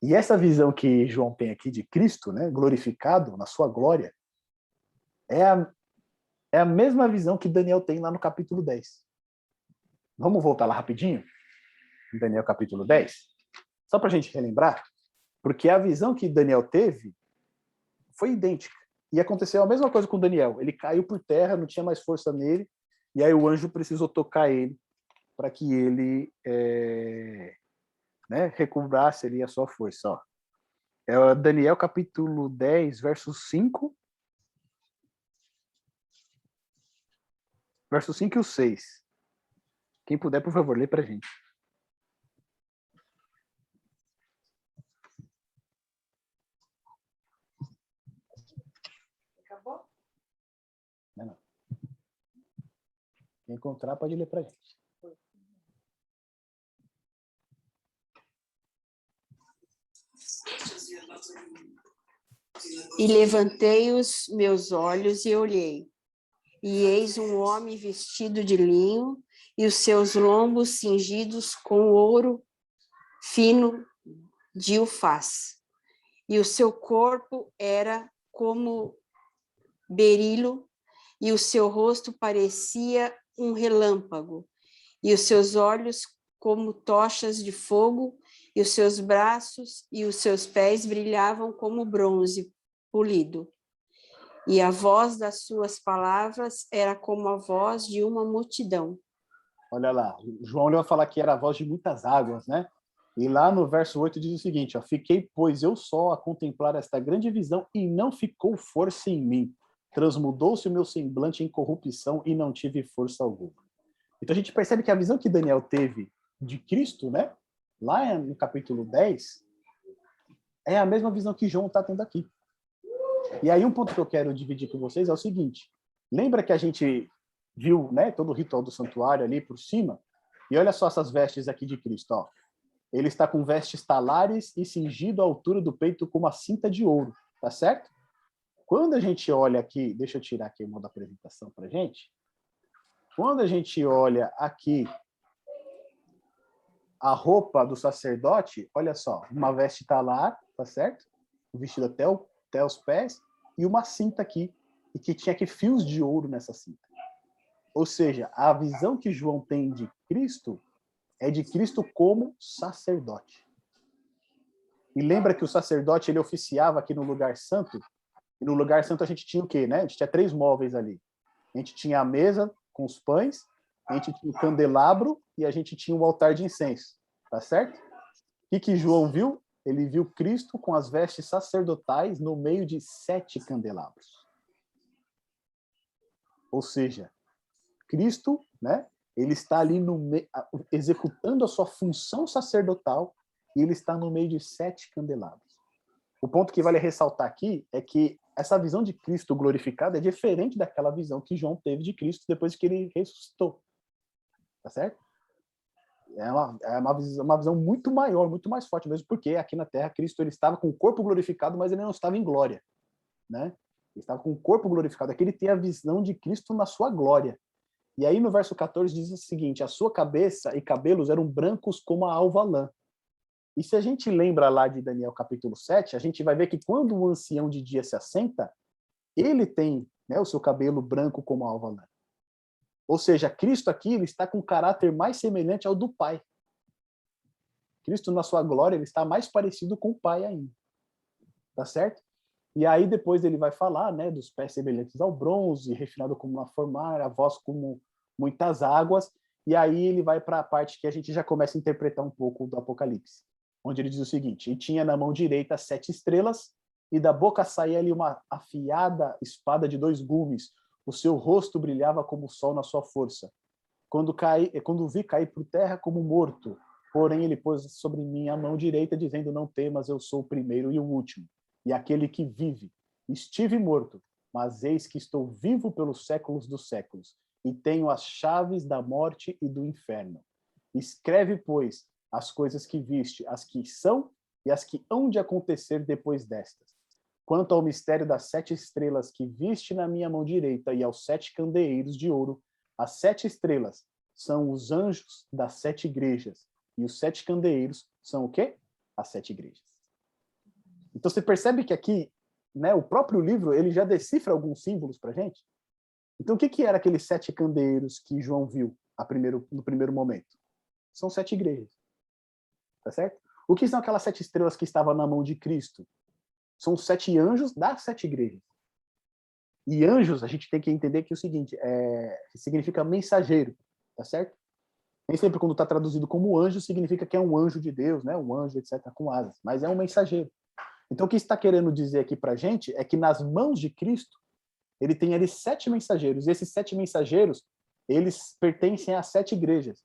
E essa visão que João tem aqui de Cristo, né, glorificado na sua glória, é a mesma visão que Daniel tem lá no capítulo 10. Vamos voltar lá rapidinho? Em Daniel capítulo 10? Só para a gente relembrar, porque a visão que Daniel teve foi idêntica. E aconteceu a mesma coisa com Daniel. Ele caiu por terra, não tinha mais força nele, e aí o anjo precisou tocar ele para que ele recobrasse ali a sua força. Ó. É Daniel capítulo 10, versos 5. Versos 5 e o 6. Quem puder, por favor, lê para a gente. Acabou? Não. Quem encontrar, pode ler para a gente. E levantei os meus olhos e olhei, e eis um homem vestido de linho, e os seus lombos cingidos com ouro fino de ufaz, e o seu corpo era como berilo, e o seu rosto parecia um relâmpago, e os seus olhos como tochas de fogo, e os seus braços e os seus pés brilhavam como bronze polido. E a voz das suas palavras era como a voz de uma multidão. Olha lá, João vai falar que era a voz de muitas águas, né? E lá no verso 8 diz o seguinte, ó, fiquei, pois eu só a contemplar esta grande visão e não ficou força em mim. Transmudou-se o meu semblante em corrupção e não tive força alguma. Então a gente percebe que a visão que Daniel teve de Cristo, né? Lá no capítulo 10, é a mesma visão que João está tendo aqui. E aí um ponto que eu quero dividir com vocês é o seguinte. Lembra que a gente viu, né, todo o ritual do santuário ali por cima? E olha só essas vestes aqui de Cristo, ó. Ele está com vestes talares e cingido à altura do peito com uma cinta de ouro, tá certo? Quando a gente olha aqui, deixa eu tirar aqui o modo da apresentação pra gente. Quando a gente olha aqui a roupa do sacerdote, olha só, uma veste talar, tá certo? O vestido até os pés, e uma cinta aqui, e que tinha aqui fios de ouro nessa cinta. Ou seja, a visão que João tem de Cristo é de Cristo como sacerdote. E lembra que o sacerdote, ele oficiava aqui no lugar santo, e no lugar santo a gente tinha o quê, né? A gente tinha 3 móveis ali. A gente tinha a mesa com os pães, a gente tinha o candelabro e a gente tinha o altar de incenso, tá certo? O que João viu? Ele viu Cristo com as vestes sacerdotais no meio de 7 candelabros. Ou seja, Cristo, né? Ele está ali executando a sua função sacerdotal e ele está no meio de 7 candelabros. O ponto que vale ressaltar aqui é que essa visão de Cristo glorificado é diferente daquela visão que João teve de Cristo depois que ele ressuscitou. Tá certo? É uma visão muito maior, muito mais forte, mesmo porque aqui na Terra Cristo ele estava com o corpo glorificado, mas ele não estava em glória, né? Ele estava com o corpo glorificado. Aqui ele tem a visão de Cristo na sua glória. E aí no verso 14 diz o seguinte, a sua cabeça e cabelos eram brancos como a alva lã. E se a gente lembra lá de Daniel capítulo 7, a gente vai ver que quando o ancião de dia se assenta, ele tem, né, o seu cabelo branco como a alva lã. Ou seja, Cristo aqui ele está com um caráter mais semelhante ao do Pai. Cristo, na sua glória, ele está mais parecido com o Pai ainda. Tá certo? E aí depois ele vai falar, né, dos pés semelhantes ao bronze, refinado como uma formar, a voz como muitas águas, e aí ele vai para a parte que a gente já começa a interpretar um pouco do Apocalipse, onde ele diz o seguinte: e tinha na mão direita 7 estrelas, e da boca saía-lhe uma afiada espada de 2 gumes, o seu rosto brilhava como o sol na sua força. Quando vi cair por terra como morto, porém ele pôs sobre mim a mão direita, dizendo: não temas, eu sou o primeiro e o último, e aquele que vive. Estive morto, mas eis que estou vivo pelos séculos dos séculos, e tenho as chaves da morte e do inferno. Escreve, pois, as coisas que viste, as que são e as que hão de acontecer depois destas. Quanto ao mistério das 7 estrelas que viste na minha mão direita e aos 7 candeeiros de ouro, as 7 estrelas são os anjos das 7 igrejas, e os 7 candeeiros são o quê? As 7 igrejas. Então você percebe que aqui, né, o próprio livro ele já decifra alguns símbolos para a gente. Então o que era aqueles 7 candeeiros que João viu no primeiro momento? São 7 igrejas. Tá certo? O que são aquelas 7 estrelas que estavam na mão de Cristo? São os 7 anjos das 7 igrejas. E anjos, a gente tem que entender que é o seguinte, significa mensageiro, tá certo? Nem sempre quando está traduzido como anjo, significa que é um anjo de Deus, né? Um anjo, etc., com asas, mas é um mensageiro. Então, o que está querendo dizer aqui para a gente é que nas mãos de Cristo, ele tem ali 7 mensageiros, e esses 7 mensageiros, eles pertencem a 7 igrejas.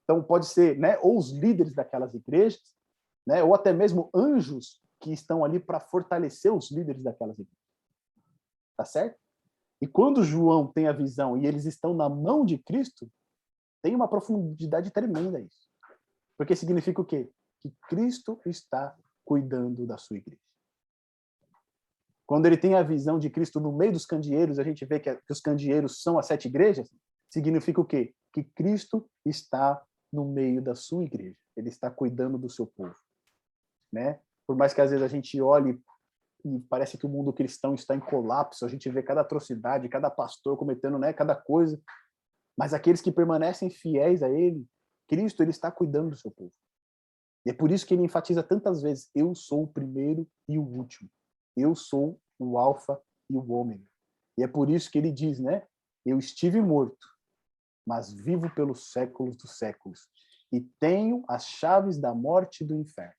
Então, pode ser, né, ou os líderes daquelas igrejas, né, ou até mesmo anjos que estão ali para fortalecer os líderes daquelas igrejas. Tá certo? E quando João tem a visão e eles estão na mão de Cristo, tem uma profundidade tremenda isso. Porque significa o quê? Que Cristo está cuidando da sua igreja. Quando ele tem a visão de Cristo no meio dos candeeiros, a gente vê que os candeeiros são as 7 igrejas, significa o quê? Que Cristo está no meio da sua igreja. Ele está cuidando do seu povo. Né? Por mais que às vezes a gente olhe e parece que o mundo cristão está em colapso, a gente vê cada atrocidade, cada pastor cometendo, né, cada coisa, mas aqueles que permanecem fiéis a ele, Cristo, ele está cuidando do seu povo. E é por isso que ele enfatiza tantas vezes: eu sou o primeiro e o último. Eu sou o alfa e o ômega. E é por isso que ele diz, né, eu estive morto, mas vivo pelos séculos dos séculos, e tenho as chaves da morte e do inferno.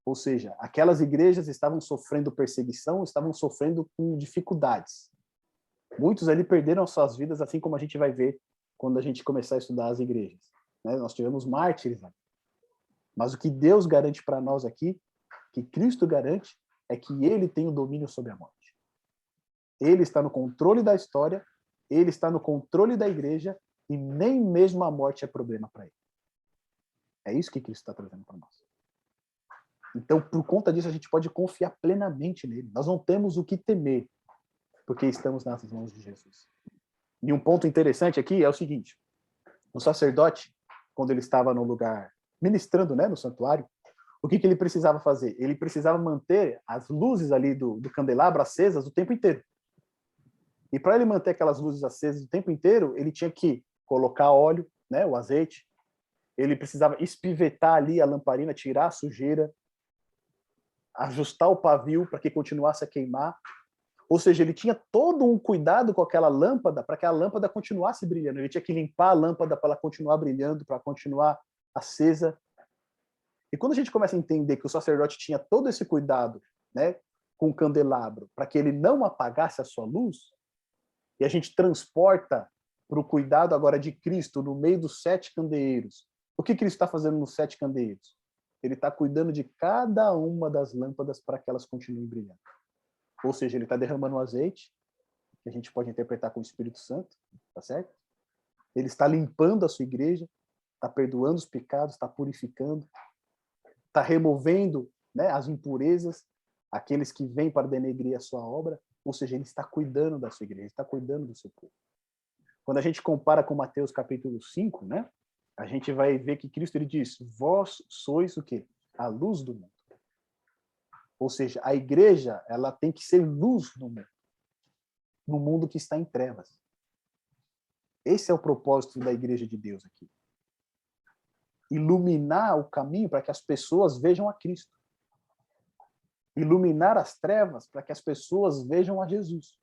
Ou seja, aquelas igrejas estavam sofrendo perseguição, estavam sofrendo com dificuldades. Muitos ali perderam suas vidas, assim como a gente vai ver quando a gente começar a estudar as igrejas. Né? Nós tivemos mártires. Né? Mas o que Deus garante para nós aqui, que Cristo garante, é que ele tem o domínio sobre a morte. Ele está no controle da história, ele está no controle da igreja, e nem mesmo a morte é problema para ele. É isso que Cristo está trazendo para nós. Então, por conta disso, a gente pode confiar plenamente nele. Nós não temos o que temer, porque estamos nas mãos de Jesus. E um ponto interessante aqui é o seguinte: o sacerdote, quando ele estava no lugar ministrando, né, no santuário, o que ele precisava fazer? Ele precisava manter as luzes ali do candelabro acesas o tempo inteiro. E para ele manter aquelas luzes acesas o tempo inteiro, ele tinha que colocar óleo, né, o azeite, ele precisava espivetar ali a lamparina, tirar a sujeira, ajustar o pavio para que continuasse a queimar. Ou seja, ele tinha todo um cuidado com aquela lâmpada para que a lâmpada continuasse brilhando. Ele tinha que limpar a lâmpada para ela continuar brilhando, para continuar acesa. E quando a gente começa a entender que o sacerdote tinha todo esse cuidado, né, com o candelabro, para que ele não apagasse a sua luz, e a gente transporta para o cuidado agora de Cristo no meio dos 7 candeeiros. O que Cristo está fazendo nos 7 candeeiros? Ele está cuidando de cada uma das lâmpadas para que elas continuem brilhando. Ou seja, ele está derramando azeite, que a gente pode interpretar com o Espírito Santo, tá certo? Ele está limpando a sua igreja, está perdoando os pecados, está purificando, está removendo, né, as impurezas, aqueles que vêm para denegrir a sua obra. Ou seja, ele está cuidando da sua igreja, está cuidando do seu povo. Quando a gente compara com Mateus capítulo 5, né, a gente vai ver que Cristo ele diz: vós sois o quê? A luz do mundo. Ou seja, a igreja ela tem que ser luz no mundo que está em trevas. Esse é o propósito da igreja de Deus aqui. Iluminar o caminho para que as pessoas vejam a Cristo. iluminar as trevas para que as pessoas vejam a Jesus.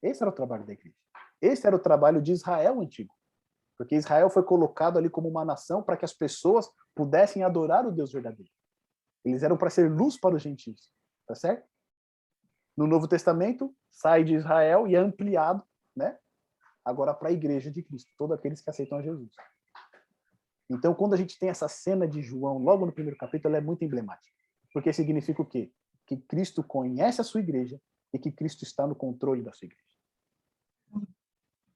Esse era o trabalho da igreja. Esse era o trabalho de Israel antigo. Porque Israel foi colocado ali como uma nação para que as pessoas pudessem adorar o Deus verdadeiro. Eles eram para ser luz para os gentios. Tá certo? No Novo Testamento, sai de Israel e é ampliado, né? Agora para a igreja de Cristo, todos aqueles que aceitam a Jesus. Então, quando a gente tem essa cena de João, logo no primeiro capítulo, ela é muito emblemática. Porque significa o quê? Que Cristo conhece a sua igreja e que Cristo está no controle da sua igreja.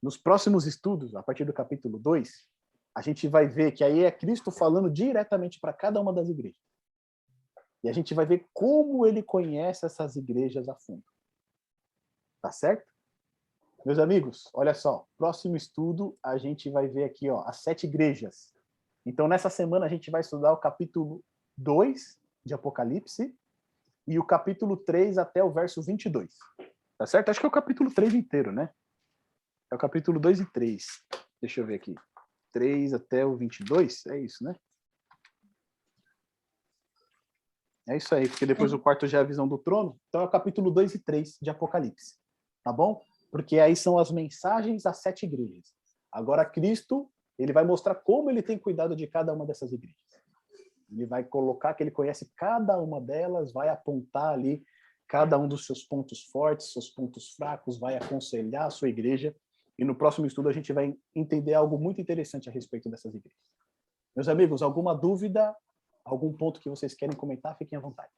Nos próximos estudos, a partir do capítulo 2, a gente vai ver que aí é Cristo falando diretamente para cada uma das igrejas. E a gente vai ver como ele conhece essas igrejas a fundo. Tá certo? Meus amigos, olha só, próximo estudo a gente vai ver aqui, ó, as 7 igrejas. Então, nessa semana a gente vai estudar o capítulo 2 de Apocalipse e o capítulo 3 até o verso 22. Tá certo? Acho que é o capítulo 3 inteiro, né? É o capítulo 2 e 3. Deixa eu ver aqui. 3 até o 22, é isso, né? É isso aí, porque depois o quarto já é a visão do trono. Então é o capítulo 2 e 3 de Apocalipse. Tá bom? Porque aí são as mensagens às 7 igrejas. Agora Cristo, ele vai mostrar como ele tem cuidado de cada uma dessas igrejas. Ele vai colocar que ele conhece cada uma delas, vai apontar ali cada um dos seus pontos fortes, seus pontos fracos, vai aconselhar a sua igreja. E no próximo estudo a gente vai entender algo muito interessante a respeito dessas igrejas. Meus amigos, alguma dúvida? Algum ponto que vocês querem comentar? Fiquem à vontade.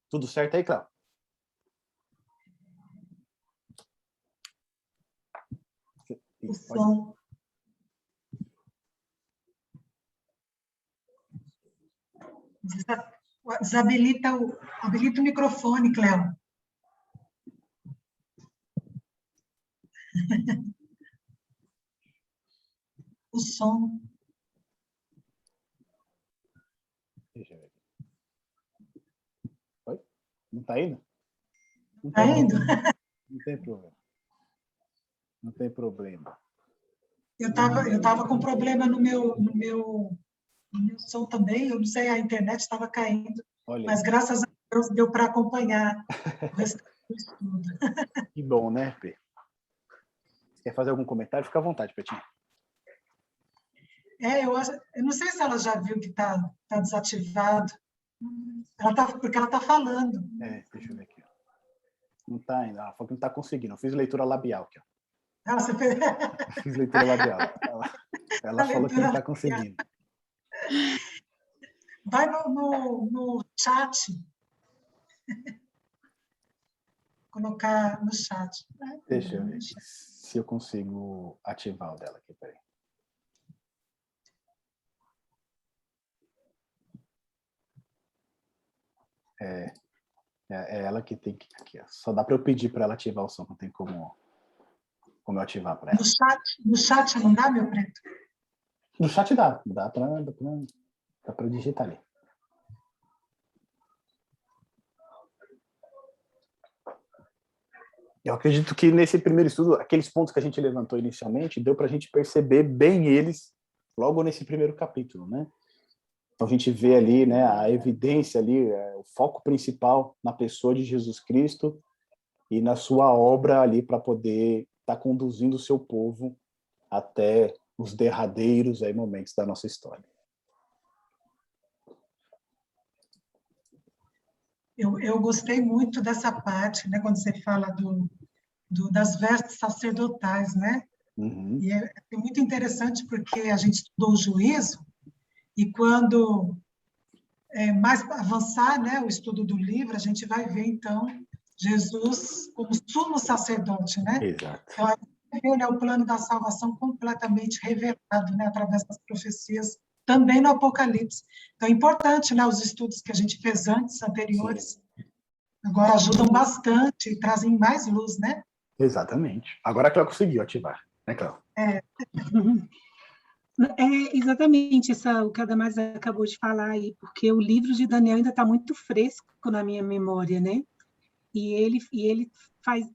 Tudo certo aí, Cláudio? O som. Habilita o microfone, Cléo. O som. Deixa eu ver. Oi? Não está indo? Não Está indo? Não tem problema. Não tem problema. Eu tava com problema no meu som também. Eu não sei, a internet estava caindo. Olha, mas graças a Deus deu para acompanhar o restante do estudo. Que bom, né, Pê? Quer fazer algum comentário? Fica à vontade, Petinho. Eu não sei se ela já viu que está desativado. Porque ela está falando. Deixa eu ver aqui. Não está ainda. Ela falou que não está conseguindo. Eu fiz leitura labial aqui. Ó. Você fez... Fiz leitura labial. Ela falou que não está conseguindo. Vai no chat. Colocar no chat. Deixa eu ver se eu consigo ativar o dela aqui. Peraí. É ela que tem que... Aqui, ó. Só dá para eu pedir para ela ativar o som, não tem como eu ativar para ela. No chat não dá, meu preto? No chat dá para digitar ali. Eu acredito que nesse primeiro estudo, aqueles pontos que a gente levantou inicialmente, deu para a gente perceber bem eles logo nesse primeiro capítulo, né? Então a gente vê ali, né, a evidência ali, o foco principal na pessoa de Jesus Cristo e na sua obra ali para poder estar conduzindo o seu povo até os derradeiros aí, momentos da nossa história. Eu gostei muito dessa parte, né, quando você fala das vestes sacerdotais, né? Uhum. E é muito interessante porque a gente estudou o juízo e quando mais avançar, né, o estudo do livro, a gente vai ver, então, Jesus como sumo sacerdote, né? Exato. Então, a gente vê, né, o plano da salvação completamente revelado, né, através das profecias, também no Apocalipse. Então, é importante, né, os estudos que a gente fez anteriores, sim, agora ajudam bastante e trazem mais luz, né? Exatamente. Agora a Cléo conseguiu ativar, né, Cléo? Exatamente o que a Damaris acabou de falar aí, porque o livro de Daniel ainda está muito fresco na minha memória, né? E ele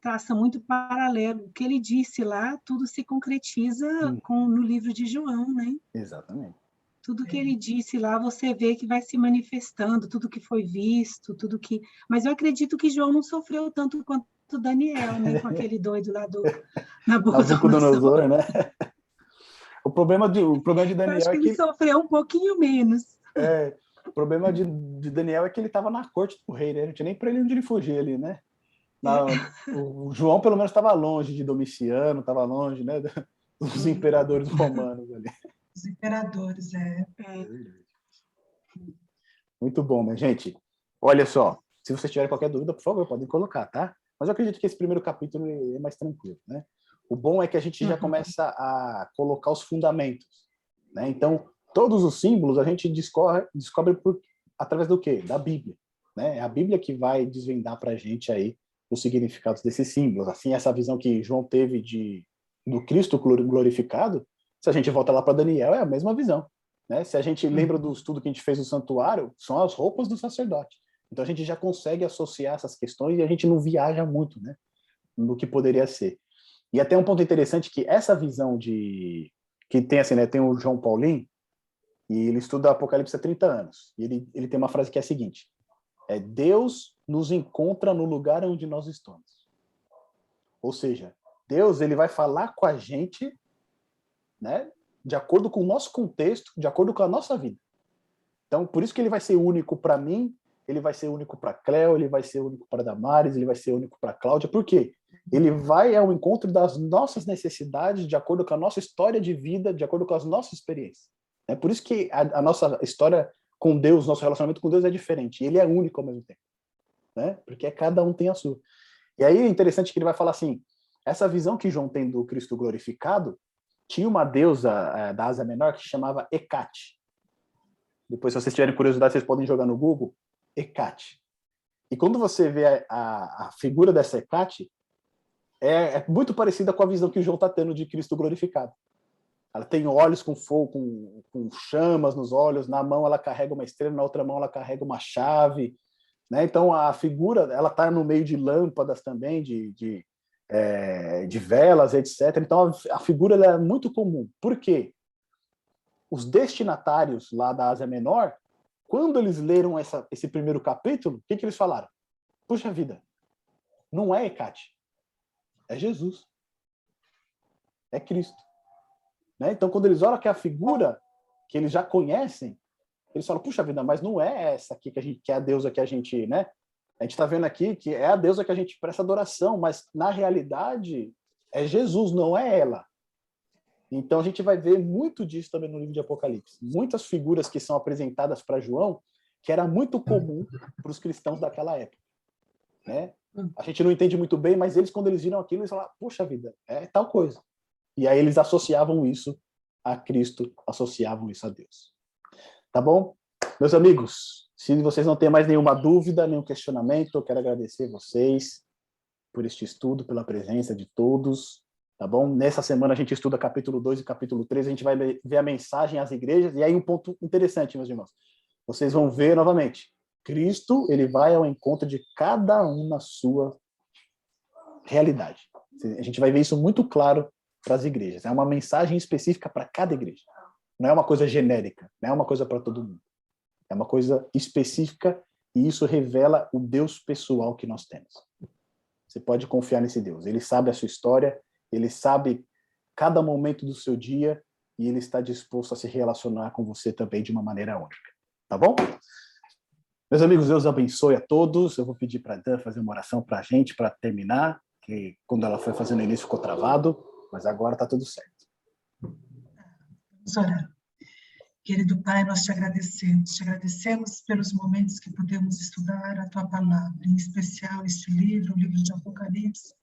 traça muito paralelo. O que ele disse lá, tudo se concretiza no livro de João, né? Exatamente. Tudo que ele disse lá, você vê que vai se manifestando, tudo que foi visto, tudo que... Mas eu acredito que João não sofreu tanto quanto Daniel, né? Com aquele doido lá do Nabucodonosor. Nabucodonosor, né? O problema de Eu Daniel acho que é ele que... sofreu um pouquinho menos. O problema de Daniel é que ele estava na corte do rei, né? Não tinha nem para ele onde ele fugir ali, né? O João, pelo menos, estava longe de Domiciano, estava longe, né? Dos imperadores romanos ali. Os imperadores, Muito bom, né, gente? Olha só, se vocês tiverem qualquer dúvida, por favor, podem colocar, tá? Mas eu acredito que esse primeiro capítulo é mais tranquilo, né? O bom é que a gente já começa a colocar os fundamentos, né? Então, todos os símbolos a gente descobre através do quê? Da Bíblia, né? É a Bíblia que vai desvendar para a gente aí os significados desses símbolos. Assim, essa visão que João teve do Cristo glorificado, se a gente volta lá para Daniel, é a mesma visão, né? Se a gente lembra do estudo que a gente fez no santuário, são as roupas do sacerdote. Então a gente já consegue associar essas questões e a gente não viaja muito, né, no que poderia ser. E até um ponto interessante que essa visão que tem assim, né, tem o João Paulin, e ele estuda Apocalipse há 30 anos. E ele tem uma frase que é a seguinte: Deus nos encontra no lugar onde nós estamos. Ou seja, Deus ele vai falar com a gente, né, de acordo com o nosso contexto, de acordo com a nossa vida. Então, por isso que ele vai ser único para mim, ele vai ser único para Cléo, ele vai ser único para Damares, ele vai ser único para Cláudia. Por quê? Ele vai ao encontro das nossas necessidades, de acordo com a nossa história de vida, de acordo com as nossas experiências. É por isso que a nossa história com Deus, nosso relacionamento com Deus é diferente. E ele é único ao mesmo tempo, né? Porque cada um tem a sua. E aí é interessante que ele vai falar assim, essa visão que João tem do Cristo glorificado, tinha uma deusa da Ásia Menor que se chamava Hecate. Depois, se vocês tiverem curiosidade, vocês podem jogar no Google, Hecate. E quando você vê a figura dessa Hecate, é muito parecida com a visão que o João está tendo de Cristo glorificado. Ela tem olhos com fogo, com chamas nos olhos, na mão ela carrega uma estrela, na outra mão ela carrega uma chave, né? Então a figura, ela está no meio de lâmpadas também, de velas, etc. Então a figura ela é muito comum. Por quê? Os destinatários lá da Ásia Menor, quando eles leram esse primeiro capítulo, o que eles falaram? Puxa vida, não é Hecate, é Jesus, é Cristo. Né? Então, quando eles olham que a figura que eles já conhecem, eles falam, puxa vida, mas não é essa aqui que é a deusa que a gente, né? A gente está vendo aqui que é a deusa que a gente presta adoração, mas na realidade é Jesus, não é ela. Então a gente vai ver muito disso também no livro de Apocalipse. Muitas figuras que são apresentadas para João, que era muito comum para os cristãos daquela época. Né? A gente não entende muito bem, mas eles, quando eles viram aquilo, eles falaram, puxa vida, é tal coisa. E aí eles associavam isso a Cristo, associavam isso a Deus. Tá bom? Meus amigos, se vocês não têm mais nenhuma dúvida, nenhum questionamento, eu quero agradecer vocês por este estudo, pela presença de todos. Tá bom? Nessa semana a gente estuda capítulo 2 e capítulo 3, a gente vai ver a mensagem às igrejas, e aí um ponto interessante, meus irmãos. Vocês vão ver novamente, Cristo, ele vai ao encontro de cada um na sua realidade. A gente vai ver isso muito claro para as igrejas. É uma mensagem específica para cada igreja. Não é uma coisa genérica, não é uma coisa para todo mundo. É uma coisa específica e isso revela o Deus pessoal que nós temos. Você pode confiar nesse Deus. Ele sabe a sua história, ele sabe cada momento do seu dia e ele está disposto a se relacionar com você também de uma maneira única. Tá bom? Meus amigos, Deus abençoe a todos. Eu vou pedir para a Dan fazer uma oração para a gente, para terminar, que quando ela foi fazendo o início ficou travado, mas agora está tudo certo. Vamos orar. Querido Pai, nós te agradecemos pelos momentos que podemos estudar a Tua Palavra, em especial este livro, o livro de Apocalipse,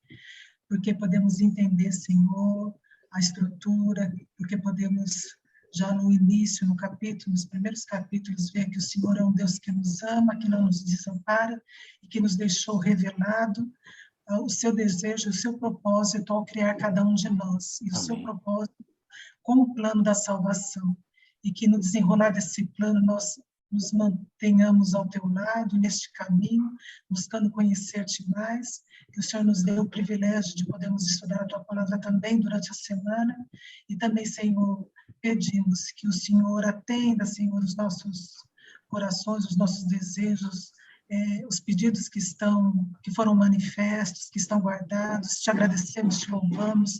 porque podemos entender, Senhor, a estrutura, porque podemos, já no início, no capítulo, nos primeiros capítulos, ver que o Senhor é um Deus que nos ama, que não nos desampara, e que nos deixou revelado o seu desejo, o seu propósito ao criar cada um de nós, e o seu propósito com o plano da salvação. E que no desenrolar desse plano nós nos mantenhamos ao teu lado neste caminho, buscando conhecer-te mais, que o Senhor nos dê o privilégio de podermos estudar a tua palavra também durante a semana, e também, Senhor, pedimos que o Senhor atenda, Senhor, os nossos corações, os nossos desejos, os pedidos que foram manifestos, que estão guardados. Te agradecemos, te louvamos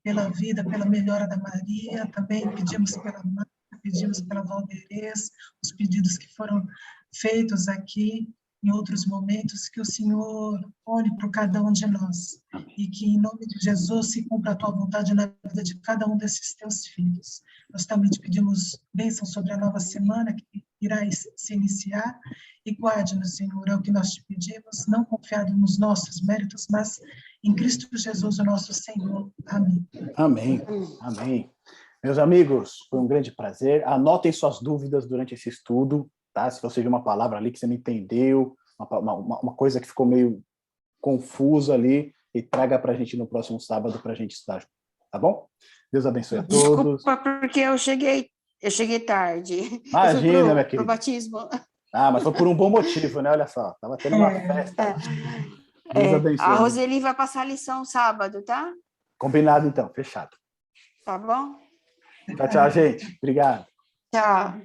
pela vida, pela melhora da Maria, também pedimos pela Marta, pedimos pela Valderez, os pedidos que foram feitos aqui em outros momentos, que o Senhor olhe para cada um de nós e que, em nome de Jesus, se cumpra a tua vontade na vida de cada um desses teus filhos. Nós também te pedimos bênção sobre a nova semana que irá se iniciar, e guarde-nos, Senhor, é o que nós te pedimos, não confiado nos nossos méritos, mas em Cristo Jesus, o nosso Senhor. Amém. Amém. Amém. Meus amigos, foi um grande prazer. Anotem suas dúvidas durante esse estudo, tá? Se você viu uma palavra ali que você não entendeu, uma coisa que ficou meio confusa ali, e traga para a gente no próximo sábado para a gente estudar junto, tá bom? Deus abençoe a todos. Desculpa, porque eu cheguei tarde. Imagina, minha Pro querida. batismo. Ah, mas foi por um bom motivo, né? Olha só, estava tendo uma festa. Deus abençoe. A Roseli vai passar a lição sábado, tá? Combinado, então. Fechado. Tá bom? Tchau, tchau, gente. Obrigado. Tchau.